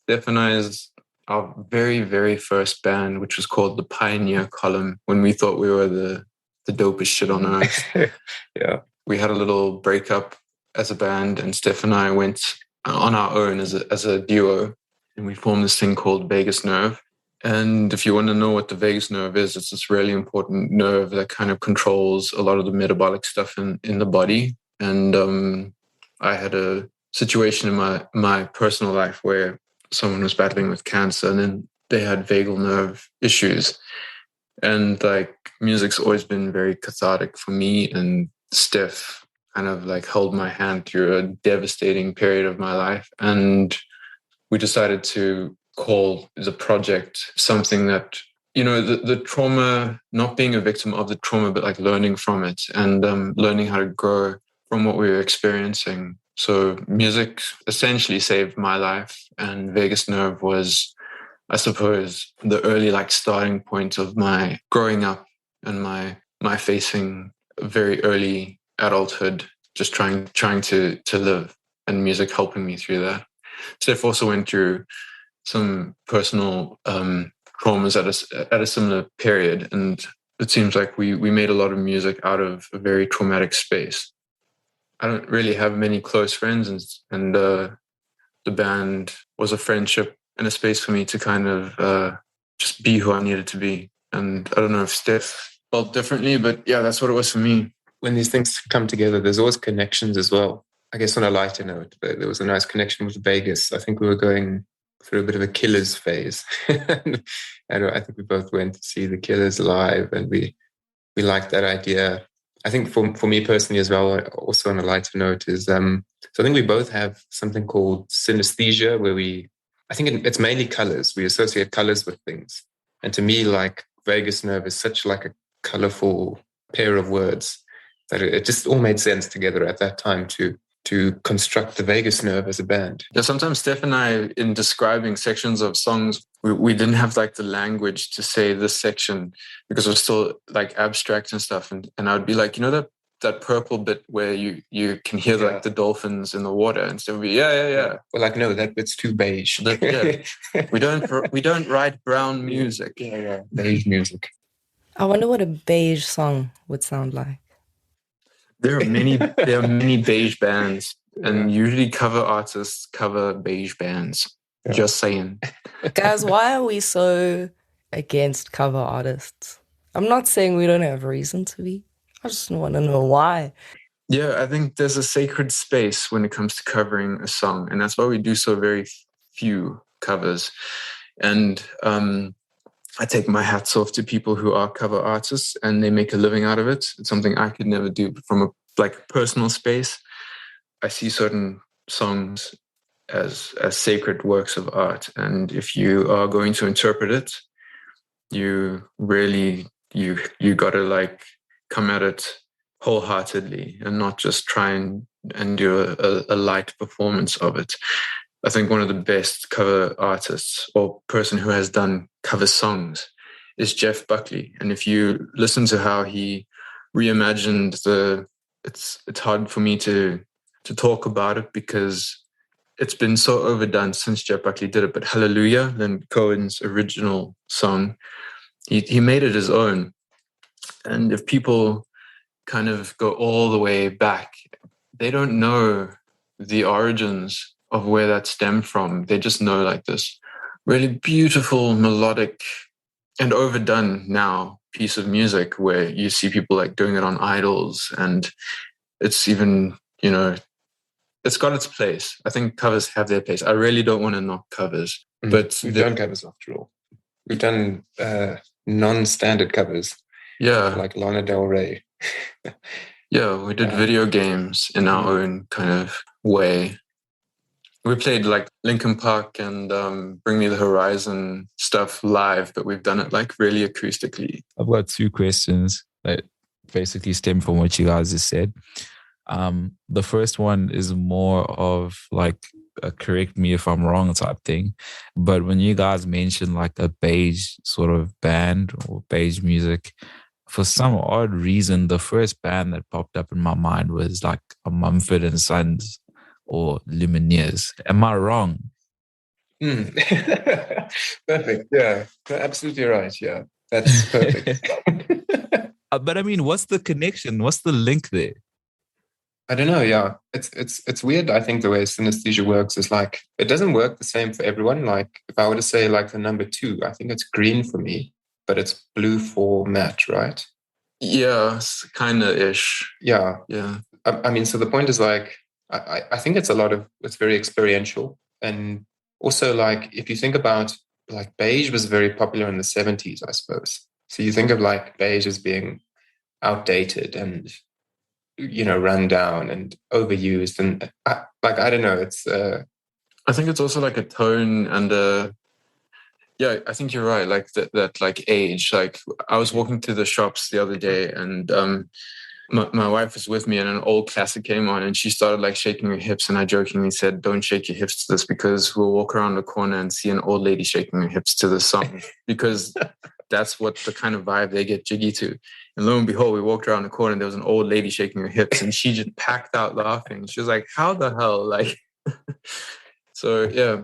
Stef and I's our very, very first band, which was called the Pioneer Column, when we thought we were the dopest shit on earth. Yeah. We had a little breakup as a band, and Stef and I went on our own as a duo, and we formed this thing called Vagus Nerve. And if you want to know what the vagus nerve is, it's this really important nerve that kind of controls a lot of the metabolic stuff in the body. And I had a situation in my personal life where someone was battling with cancer, and then they had vagal nerve issues. And like, music's always been very cathartic for me, and Stef kind of like held my hand through a devastating period of my life. And we decided to call the project something that, the trauma, not being a victim of the trauma, but like learning from it, and learning how to grow from what we were experiencing. So music essentially saved my life, and vagus nerve was, I suppose, the early like starting point of my growing up and my facing very early adulthood, just trying to live, and music helping me through that. Steph also went through some personal traumas at a similar period, and it seems like we made a lot of music out of a very traumatic space. I don't really have many close friends, and the band was a friendship and a space for me to kind of just be who I needed to be. And I don't know if Steph felt differently, but yeah, that's what it was for me. When these things come together, there's always connections as well. I guess on a lighter note, there was a nice connection with Vegas. I think we were going through a bit of a Killers phase. And I think we both went to see the Killers live, and we liked that idea. I think for me personally as well, also on a lighter note, is so I think we both have something called synesthesia, where I think it's mainly colors. We associate colors with things. And to me, like, vagus nerve is such like a colorful pair of words that it just all made sense together at that time to construct the vagus nerve as a band. Yeah, sometimes Steph and I, in describing sections of songs, we didn't have like the language to say this section because it was still like abstract and stuff. And I would be like, that purple bit where you can hear like the dolphins in the water, and so we yeah. Well, like, no, that bit's too beige. We don't write brown music. Yeah. Beige music. I wonder what a beige song would sound like. There are many beige bands, and usually cover artists cover beige bands. Yeah. Just saying. Guys, why are we so against cover artists? I'm not saying we don't have reason to be. I just want to know why. Yeah, I think there's a sacred space when it comes to covering a song, and that's why we do so very few covers. And I take my hats off to people who are cover artists and they make a living out of it. It's something I could never do from a personal space. I see certain songs as sacred works of art, and if you are going to interpret it, you really you gotta like come at it wholeheartedly and not just try and do a light performance of it. I think one of the best cover artists or person who has done cover songs is Jeff Buckley. And if you listen to how he reimagined it's hard for me to talk about it because it's been so overdone since Jeff Buckley did it. But Hallelujah, then Cohen's original song, he made it his own. And if people kind of go all the way back, they don't know the origins of where that stemmed from. They just know like this really beautiful, melodic, and overdone now piece of music where you see people like doing it on Idols, and it's even, it's got its place. I think covers have their place. I really don't want to knock covers. But we've done covers after all. We've done non-standard covers. Yeah. Like Lana Del Rey. Yeah, we did video games in our own kind of way. We played like Linkin Park and Bring Me the Horizon stuff live, but we've done it like really acoustically. I've got two questions that basically stem from what you guys just said. The first one is more of like a correct me if I'm wrong type thing. But when you guys mentioned like a beige sort of band or beige music, for some odd reason, the first band that popped up in my mind was like a Mumford and Sons or Lumineers. Am I wrong? Perfect. Yeah, absolutely right. Yeah, that's perfect. But I mean, what's the connection? What's the link there? I don't know. Yeah, it's weird. I think the way synesthesia works is like it doesn't work the same for everyone. Like if I were to say like the number 2, I think it's green for me, but it's blue for Matt, right? Yeah, kind of ish. Yeah, Yeah. I mean, so the point is like I think it's very experiential, and also like if you think about like beige was very popular in the 70s, I suppose. So you think of like beige as being outdated and run down and overused, and I don't know, it's I think it's also like a tone and yeah, I think you're right. Like that like age. Like I was walking to the shops the other day, and my wife was with me, and an old classic came on, and she started like shaking her hips, and I jokingly said, "Don't shake your hips to this, because we'll walk around the corner and see an old lady shaking her hips to this song," because that's what the kind of vibe they get jiggy to. And lo and behold, we walked around the corner and there was an old lady shaking her hips, and she just packed out laughing. She was like, "How the hell?" Like, so yeah,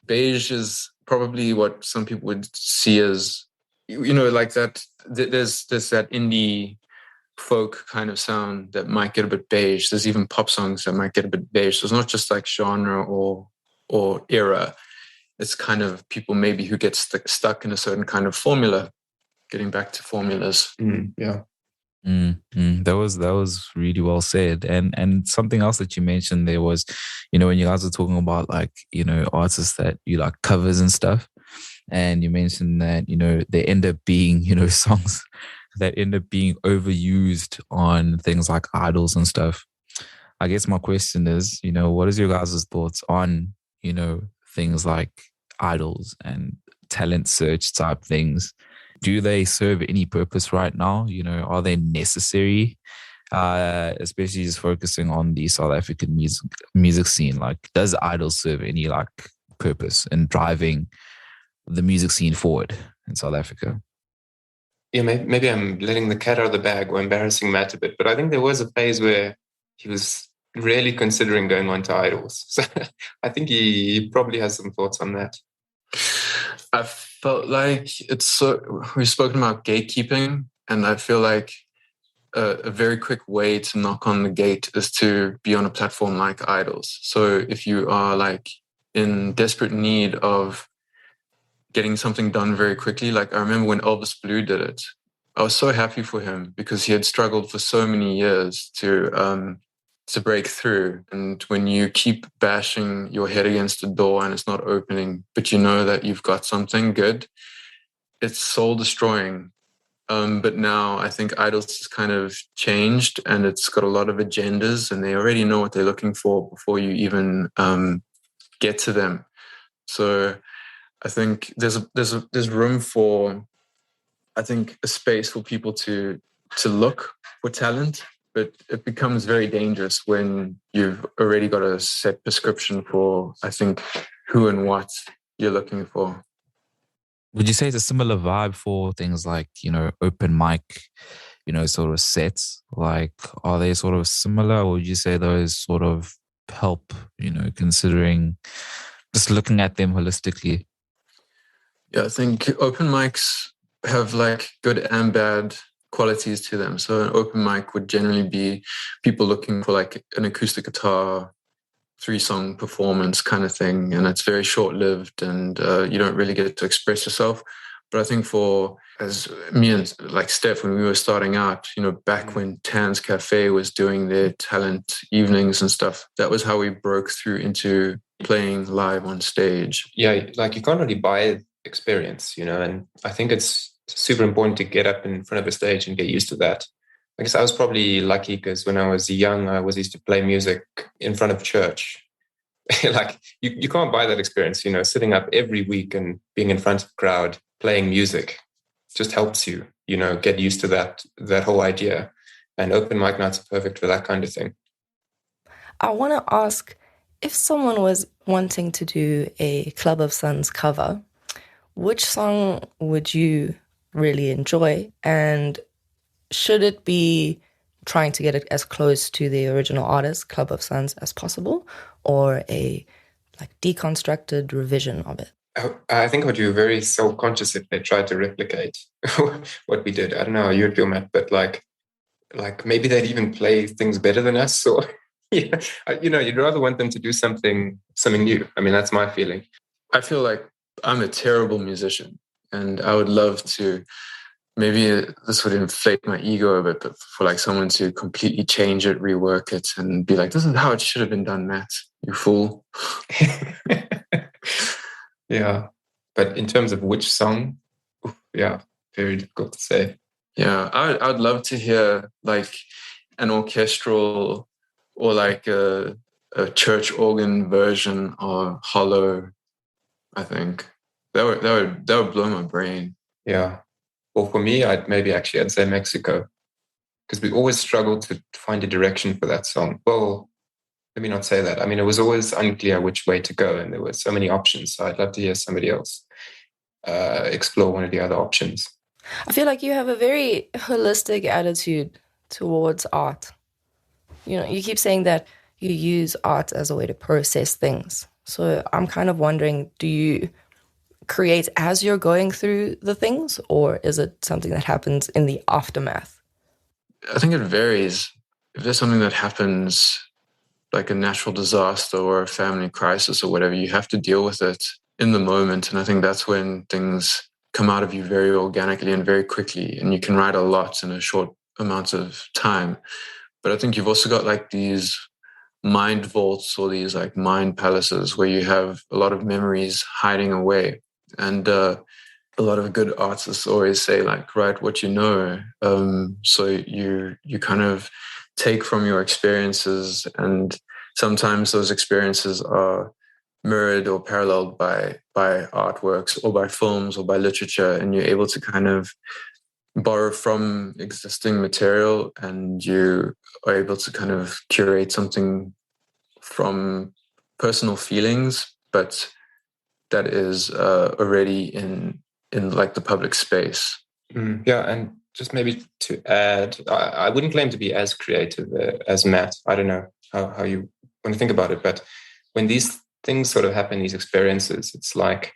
beige is probably what some people would see as, like that. There's that indie folk kind of sound that might get a bit beige. There's even pop songs that might get a bit beige. So it's not just like genre or era. It's kind of people maybe who get stuck in a certain kind of formula, getting back to formulas. Yeah. That was really well said. And something else that you mentioned there was, when you guys were talking about like, artists that you like covers and stuff, and you mentioned that, they end up being, songs that end up being overused on things like idols and stuff. I guess my question is, what is your guys' thoughts on, things like idols and talent search type things? Do they serve any purpose right now? Are they necessary? Especially just focusing on the South African music scene. Like, does idols serve any like purpose in driving the music scene forward in South Africa? Yeah, maybe I'm letting the cat out of the bag or embarrassing Matt a bit, but I think there was a phase where he was really considering going on to idols. So I think he probably has some thoughts on that. I felt like we've spoken about gatekeeping, and I feel like a very quick way to knock on the gate is to be on a platform like Idols. So if you are like in desperate need of getting something done very quickly, like I remember when Elvis Blue did it, I was so happy for him because he had struggled for so many years to break through. And when you keep bashing your head against the door and it's not opening, but you know that you've got something good, it's soul destroying. But now I think Idols has kind of changed, and it's got a lot of agendas, and they already know what they're looking for before you even get to them. So I think there's room for, I think, a space for people to look for talent, but it becomes very dangerous when you've already got a set prescription for, I think, who and what you're looking for. Would you say it's a similar vibe for things like, open mic, sort of sets? Like, are they sort of similar, or would you say those sort of help, considering just looking at them holistically? Yeah, I think open mics have like good and bad qualities to them. So an open mic would generally be people looking for like an acoustic guitar 3-song performance kind of thing, and it's very short-lived, and you don't really get to express yourself. But I think for, as me and like Stef, when we were starting out, back when Tan's Cafe was doing their talent evenings and stuff, that was how we broke through into playing live on stage. Yeah, like you can't really buy experience, and I think it's super important to get up in front of a stage and get used to that. I guess I was probably lucky because when I was young, I was used to play music in front of church. Like you can't buy that experience, sitting up every week and being in front of a crowd playing music just helps you, get used to that whole idea. And open mic nights are perfect for that kind of thing. I want to ask, if someone was wanting to do a Club of Suns cover, which song would you really enjoy? And should it be trying to get it as close to the original artist, Club of Suns, as possible, or a like deconstructed revision of it? I think I would be very self-conscious if they tried to replicate what we did. I don't know how you'd feel, Matt, but like maybe they'd even play things better than us, or Yeah, you'd rather want them to do something new. I mean, that's my feeling. I feel like I'm a terrible musician, and I would love to. Maybe this would inflate my ego a bit, but for like someone to completely change it, rework it, and be like, "This is how it should have been done, Matt. You fool." Yeah, but in terms of which song, yeah, very difficult to say. Yeah, I'd love to hear like an orchestral or like a church organ version of Hollow. I think that would blow my brain. Yeah. Well, for me, I'd say Mexico, because we always struggled to find a direction for that song. Well, let me not say that. I mean, it was always unclear which way to go, and there were so many options. So I'd love to hear somebody else explore one of the other options. I feel like you have a very holistic attitude towards art. You keep saying that you use art as a way to process things. So I'm kind of wondering, do you create as you're going through the things, or is it something that happens in the aftermath? I think it varies. If there's something that happens, like a natural disaster or a family crisis or whatever, you have to deal with it in the moment. And I think that's when things come out of you very organically and very quickly. And you can write a lot in a short amount of time. But I think you've also got like these mind vaults or these like mind palaces where you have a lot of memories hiding away. And a lot of good artists always say like, write what you know. So you kind of take from your experiences, and sometimes those experiences are mirrored or paralleled by artworks or by films or by literature, and you're able to kind of borrow from existing material, and you are able to kind of curate something from personal feelings, but that is already in like the public space. Yeah, and just maybe to add, I wouldn't claim to be as creative as Matt. I don't know how you want to think about it, but when these things sort of happen, these experiences, it's like,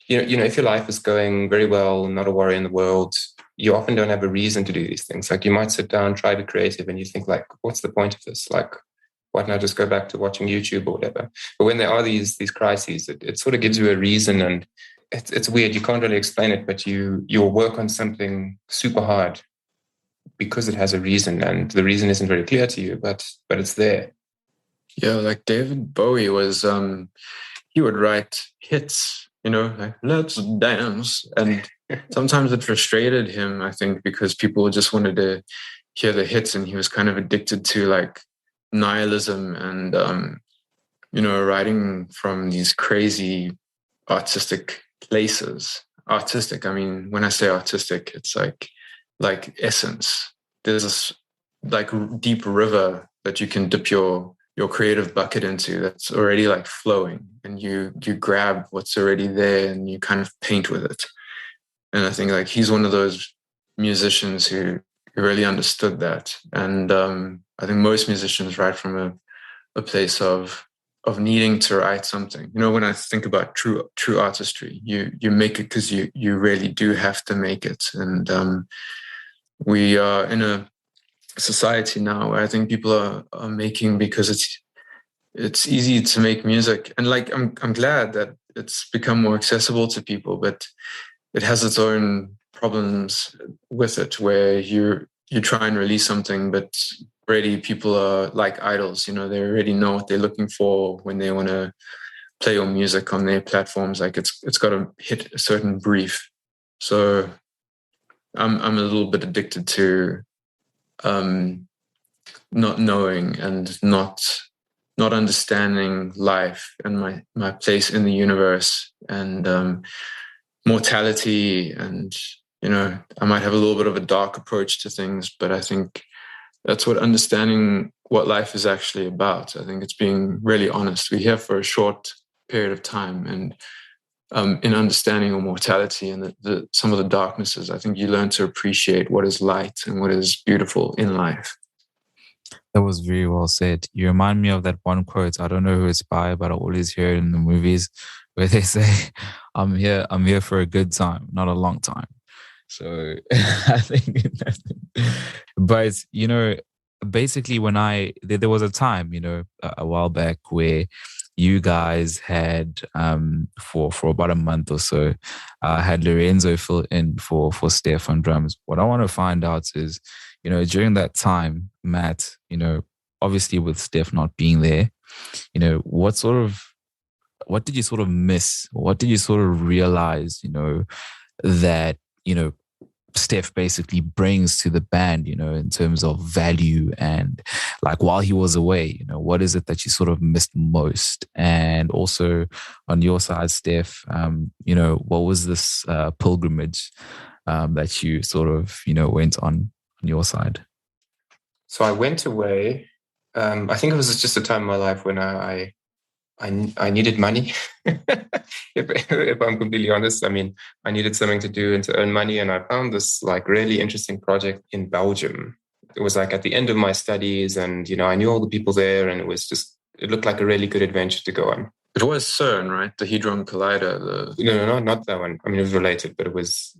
if your life is going very well, not a worry in the world, you often don't have a reason to do these things. Like you might sit down, try to be creative, and you think like, what's the point of this? Like, why don't I just go back to watching YouTube or whatever? But when there are these crises, it sort of gives you a reason, and it's weird. You can't really explain it, but you'll work on something super hard because it has a reason, and the reason isn't very clear to you, but it's there. Yeah, like David Bowie was, he would write hits, like let's dance, and sometimes it frustrated him, I think, because people just wanted to hear the hits, and he was kind of addicted to like nihilism and writing from these crazy artistic places. Artistic, I mean, when I say artistic, it's like essence. There's this like deep river that you can dip your creative bucket into that's already like flowing, and you grab what's already there and you kind of paint with it. And I think like he's one of those musicians who really understood that. And I think most musicians write from a place of needing to write something. When I think about true artistry, you make it because you really do have to make it. And we are in a society now where I think people are making because it's easy to make music. And like I'm glad that it's become more accessible to people, but it has its own problems with it, where you try and release something, but already people are like idols. They already know what they're looking for when they want to play your music on their platforms. Like it's got to hit a certain brief. So I'm a little bit addicted to not knowing and not understanding life and my place in the universe and mortality. And I might have a little bit of a dark approach to things, but I think that's what understanding what life is actually about. I think it's being really honest. We're here for a short period of time, and in understanding your mortality and some of the darknesses, I think you learn to appreciate what is light and what is beautiful in life. That was very well said. You remind me of that one quote. I don't know who it's by, but I always hear it in the movies where they say, I'm here for a good time, not a long time. So I think, but basically when there was a time, a while back where you guys had for about a month or so, had Lorenzo fill in for Stef on drums. What I want to find out is, during that time, Matt, obviously with Stef not being there, what did you sort of miss? What did you sort of realize, that, Stef basically brings to the band, in terms of value, and like while he was away, what is it that you sort of missed most? And also on your side, Stef, what was this pilgrimage that you sort of, went on your side? So I went away. I think it was just a time in my life when I needed money. if I'm completely honest, I mean, I needed something to do and to earn money. And I found this like really interesting project in Belgium. It was like at the end of my studies, and, I knew all the people there, and it looked like a really good adventure to go on. It was CERN, right? The Hadron Collider. No, not that one. I mean, it was related, but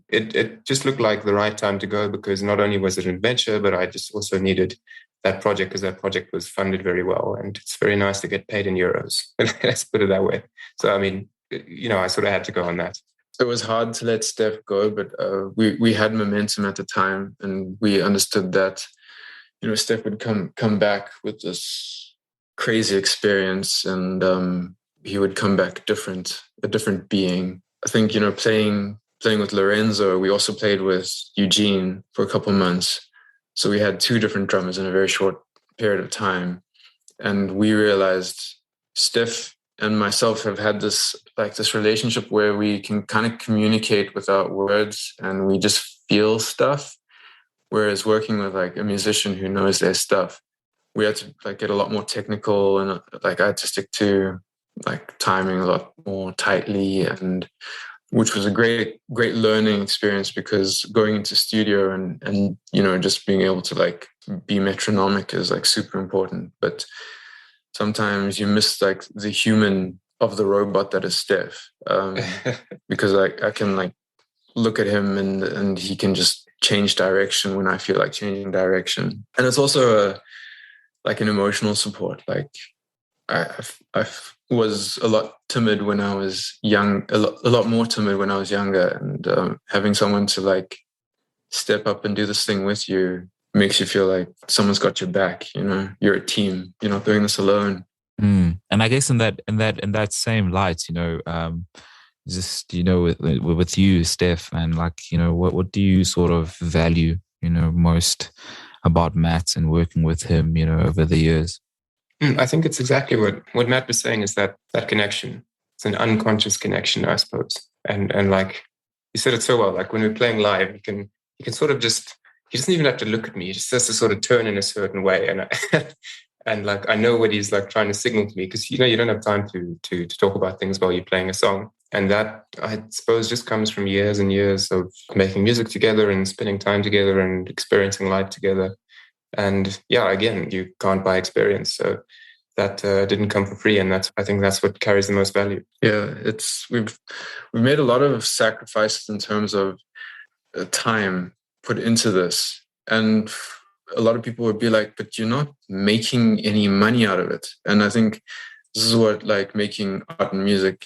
it just looked like the right time to go, because not only was it an adventure, but I just also needed that project, because that project was funded very well, and it's very nice to get paid in euros. Let's put it that way. So, I mean, I sort of had to go on that. It was hard to let Stef go, but we had momentum at the time, and we understood that, Stef would come back with this crazy experience, and he would come back a different being. I think, playing with Lorenzo, we also played with Eugene for a couple months. So we had two different drummers in a very short period of time. And we realized Stef and myself have had this relationship where we can kind of communicate without words, and we just feel stuff. Whereas working with like a musician who knows their stuff, we had to get a lot more technical, and I had to stick to timing a lot more tightly, and which was a great learning experience, because going into studio and just being able to be metronomic is super important. But sometimes you miss the human of the robot that is Stef, because I can look at him and he can just change direction when I feel like changing direction. And it's also an emotional support. I was a lot timid when I was young, a lot more timid when I was younger, and having someone to step up and do this thing with you makes you feel like someone's got your back. You're a team. You're not doing this alone. And I guess in that same light, just with you, Stef, and what do you sort of value, most about Matt and working with him, over the years? I think it's exactly what Matt was saying, is that connection. It's an unconscious connection, I suppose. And like you said it so well, when we're playing live, he can sort of he doesn't even have to look at me. He just has to sort of turn in a certain way. And and I know what he's trying to signal to me, because, you don't have time to talk about things while you're playing a song. And that, I suppose, just comes from years and years of making music together and spending time together and experiencing life together. And yeah, again, you can't buy experience. So that didn't come for free. And I think that's what carries the most value. Yeah, we've made a lot of sacrifices in terms of time put into this. And a lot of people would be like, but you're not making any money out of it. And I think this is what making art and music,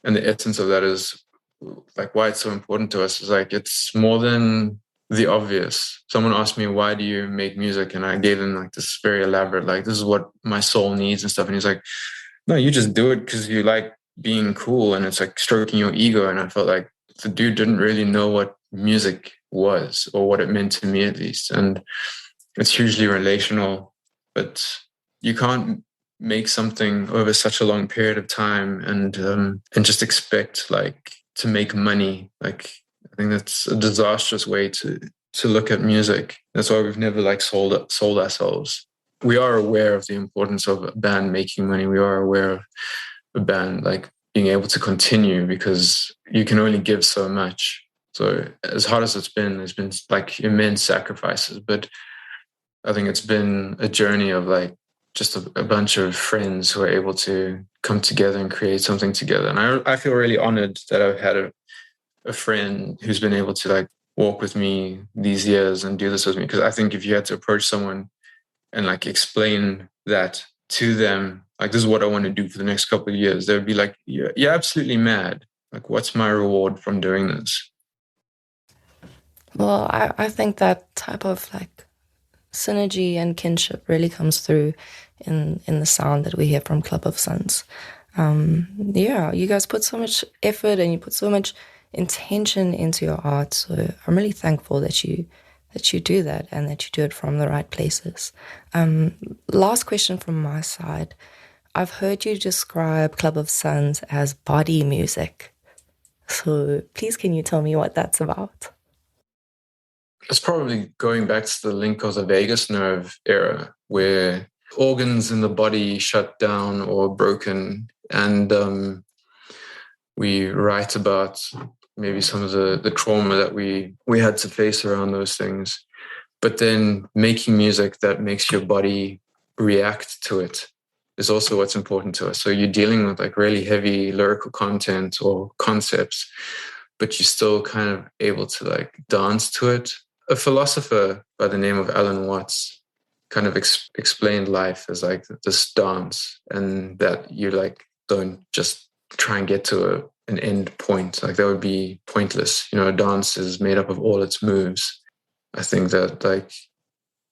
and the essence of that is why it's so important to us, is it's more than the obvious. Someone asked me, why do you make music? And I gave them this very elaborate, this is what my soul needs and stuff. And he's like, no, you just do it because you like being cool, and it's stroking your ego. And I felt like the dude didn't really know what music was, or what it meant to me, at least. And it's hugely relational, but you can't make something over such a long period of time and just expect to make money. I think that's a disastrous way to look at music. That's why we've never sold ourselves. We are aware of the importance of a band making money. We are aware of a band being able to continue, because you can only give so much. So as hard as it's been, there's been immense sacrifices, but I think it's been a journey of just a bunch of friends who are able to come together and create something together. And I feel really honored that I've had a friend who's been able to walk with me these years and do this with me. Because I think if you had to approach someone and like explain that to them, like, this is what I want to do for the next couple of years, they would be like, you're absolutely mad. Like, what's my reward from doing this? Well, I think that type of like synergy and kinship really comes through in the sound that we hear from Club of Suns. Yeah, you guys put so much effort and you put so much intention into your art. So I'm really thankful that you do that and that you do it from the right places. Last question from my side. I've heard you describe Club of Suns as body music. So please, can you tell me what that's about? It's probably going back to the link of the vagus nerve era, where organs in the body shut down or broken, and we write about maybe some of the trauma that we had to face around those things. But then making music that makes your body react to it is also what's important to us. So you're dealing with like really heavy lyrical content or concepts, but you're still kind of able to like dance to it. A philosopher by the name of Alan Watts kind of explained life as like this dance, and that you like don't just try and get to an end point. Like that would be pointless. You know, a dance is made up of all its moves. I think that like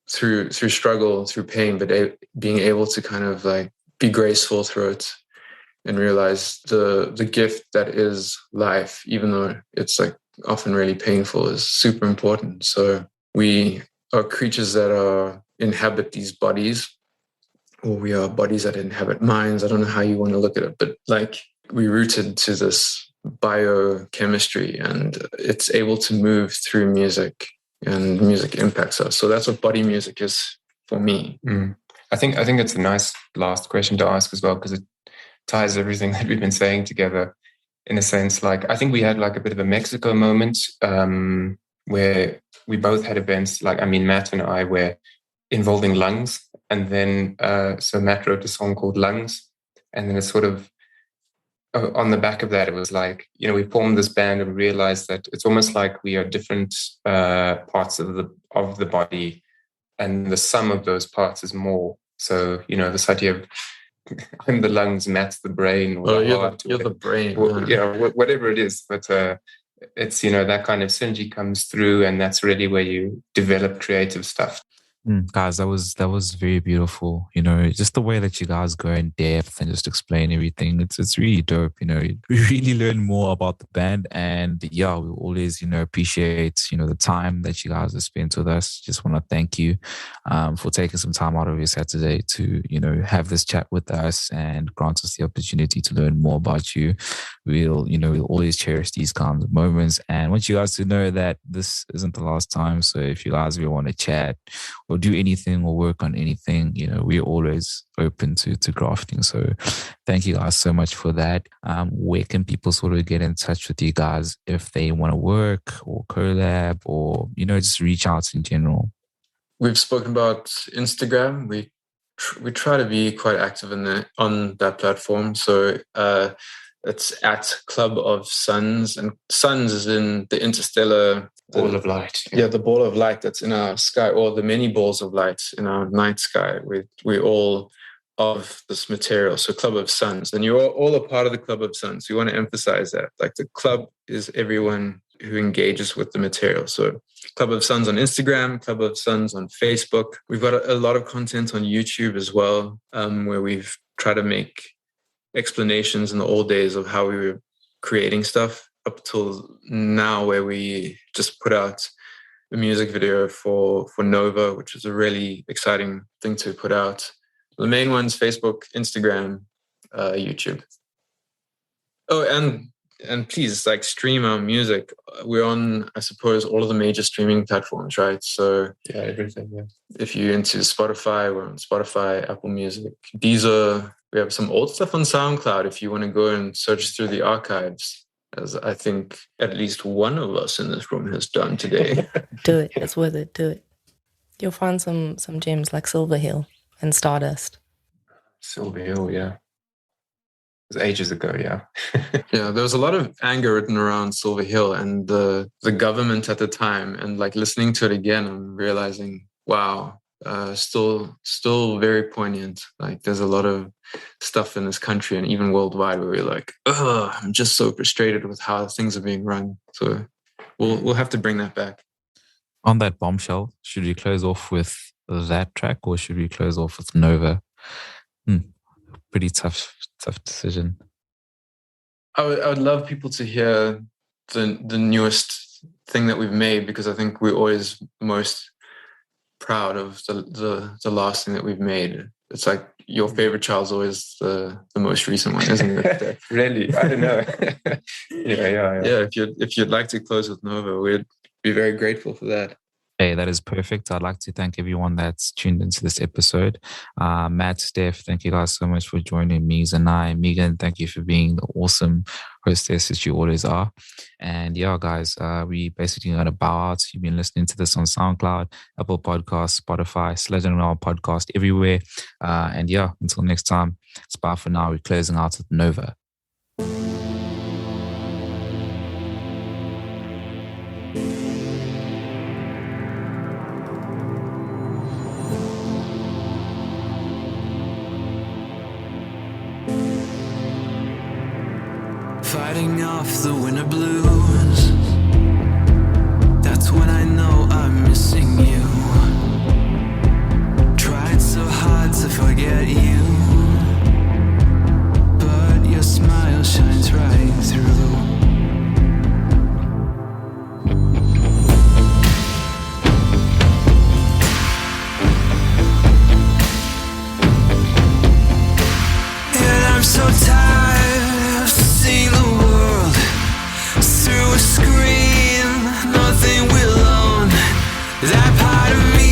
through struggle, through pain, but being able to kind of like be graceful through it and realize the gift that is life, even though it's like often really painful, is super important. So we are creatures that inhabit these bodies, or we are bodies that inhabit minds. I don't know how you want to look at it, but like we're rooted to this biochemistry, and it's able to move through music, and music impacts us. So that's what body music is for me. I think it's a nice last question to ask as well, because it ties everything that we've been saying together in a sense. Like, I think we had like a bit of a Mexico moment where we both had events, like, I mean, Matt and I were involving lungs. And then, so Matt wrote a song called Lungs. And then it's sort of, on the back of that, it was like, you know, we formed this band and realized that it's almost like we are different parts of the body, and the sum of those parts is more. So, you know, this idea of I'm the lungs, Matt's the brain, or the heart, you're the brain, or, you know, whatever it is. But it's, you know, that kind of synergy comes through, and that's really where you develop creative stuff. Guys, that was very beautiful. You know, just the way that you guys go in depth and just explain everything. It's really dope. You know, we really learn more about the band, and yeah, we always, you know, appreciate, you know, the time that you guys have spent with us. Just want to thank you for taking some time out of your Saturday to, you know, have this chat with us and grant us the opportunity to learn more about you. We'll always cherish these kinds of moments, and want you guys to know that this isn't the last time. So if you guys really want to chat or do anything or work on anything, you know, we're always open to grafting. So thank you guys so much for that. Where can people sort of get in touch with you guys if they want to work or collab, or, you know, just reach out in general? We've spoken about Instagram. We try to be quite active on that platform. So it's at Club of Suns, and suns is in the interstellar ball of light. Yeah, the ball of light that's in our sky, or the many balls of light in our night sky. We're all of this material. So Club of Suns, and you're all a part of the Club of Suns. We want to emphasize that. Like, the club is everyone who engages with the material. So Club of Suns on Instagram, Club of Suns on Facebook. We've got a lot of content on YouTube as well, where we've tried to make explanations in the old days of how we were creating stuff, up till now, where we just put out a music video for Nova, which is a really exciting thing to put out. The main ones: Facebook, Instagram, YouTube. Oh, and please, like, stream our music. We're on, I suppose, all of the major streaming platforms, right? So yeah, everything. Yeah. If you're into Spotify, we're on Spotify, Apple Music, Deezer. We have some old stuff on SoundCloud if you want to go and search through the archives, as I think at least one of us in this room has done today. Do it. It's worth it. Do it. You'll find some gems like Silver Hill and Stardust. Silver Hill, yeah. It was ages ago, yeah. Yeah, there was a lot of anger written around Silver Hill and the government at the time. And like, listening to it again, I'm realizing, wow, still very poignant. Like there's a lot of stuff in this country and even worldwide where we're like, ugh, I'm just so frustrated with how things are being run. So we'll have to bring that back. On that bombshell, should we close off with that track or should we close off with Nova? Pretty tough decision. I would love people to hear the newest thing that we've made, because I think we're always most proud of the last thing that we've made. It's like your favorite child's always the most recent one, isn't it? Really? I don't know. Yeah. If you'd like to close with Nova, we'd be very grateful for that. Hey, that is perfect. I'd like to thank everyone that's tuned into this episode. Matt, Stef, thank you guys so much for joining me and I. Meagan, thank you for being the awesome hostess that you always are. And yeah, guys, we basically going to bow out. You've been listening to this on SoundCloud, Apple Podcasts, Spotify, Sludge Underground podcast, everywhere. And yeah, until next time, it's bye for now. We're closing out with Nova. Fighting off the winter blues. That's when I know I'm missing you. Tried so hard to forget you, but your smile shines right through. And I'm so tired of seeing the world through a screen. Nothing will own that part of me.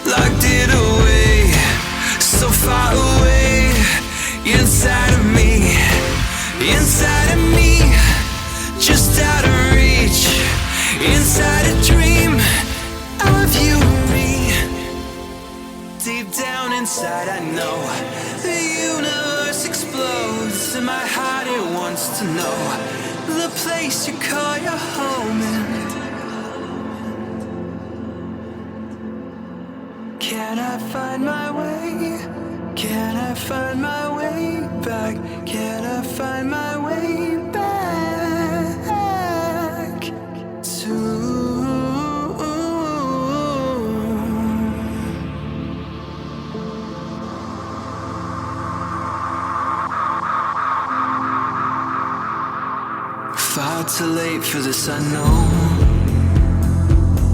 Locked it away, so far away. Inside of me, just out of reach. Inside a dream of you and me. Deep down inside I know the universe explodes. In my heart it wants to know the place you call your home in. Can I find my way? Can I find my way back? Can I find my way back to far too late for this unknown.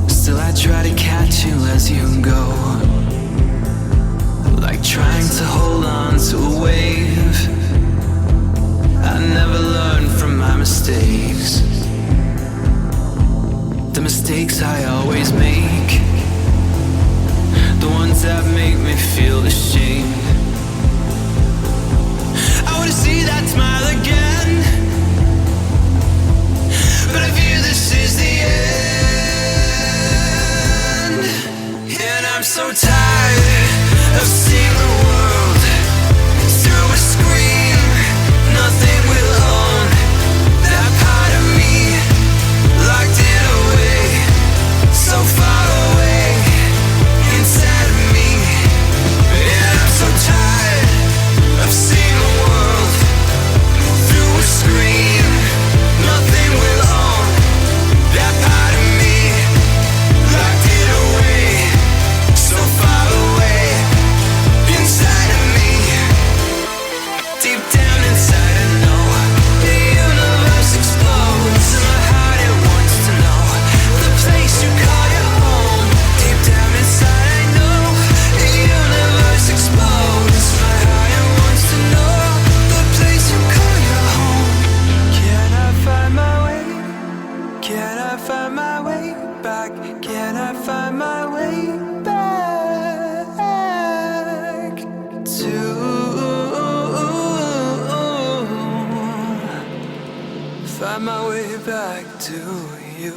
Still I try to catch you as you go, like trying to hold on to a wave. I never learned from my mistakes, the mistakes I always make, the ones that make me feel ashamed. I wanna see that smile again, but I fear this is the end. And I'm so tired of seeing the world through a screen. Nothing will own that part of me. Locked it away, so far away. Inside of me. And I'm so tired of seeing the world through a screen. Nothing will own that part of me. Locked it away, so far away. Inside of me, deep down inside I know the universe explodes. In my heart it wants to know the place you call your home. Deep down inside I know the universe explodes. My heart it wants to know the place you call your home. Can I find my way? Can I find my way back? Can I find my way back to find my way back to you?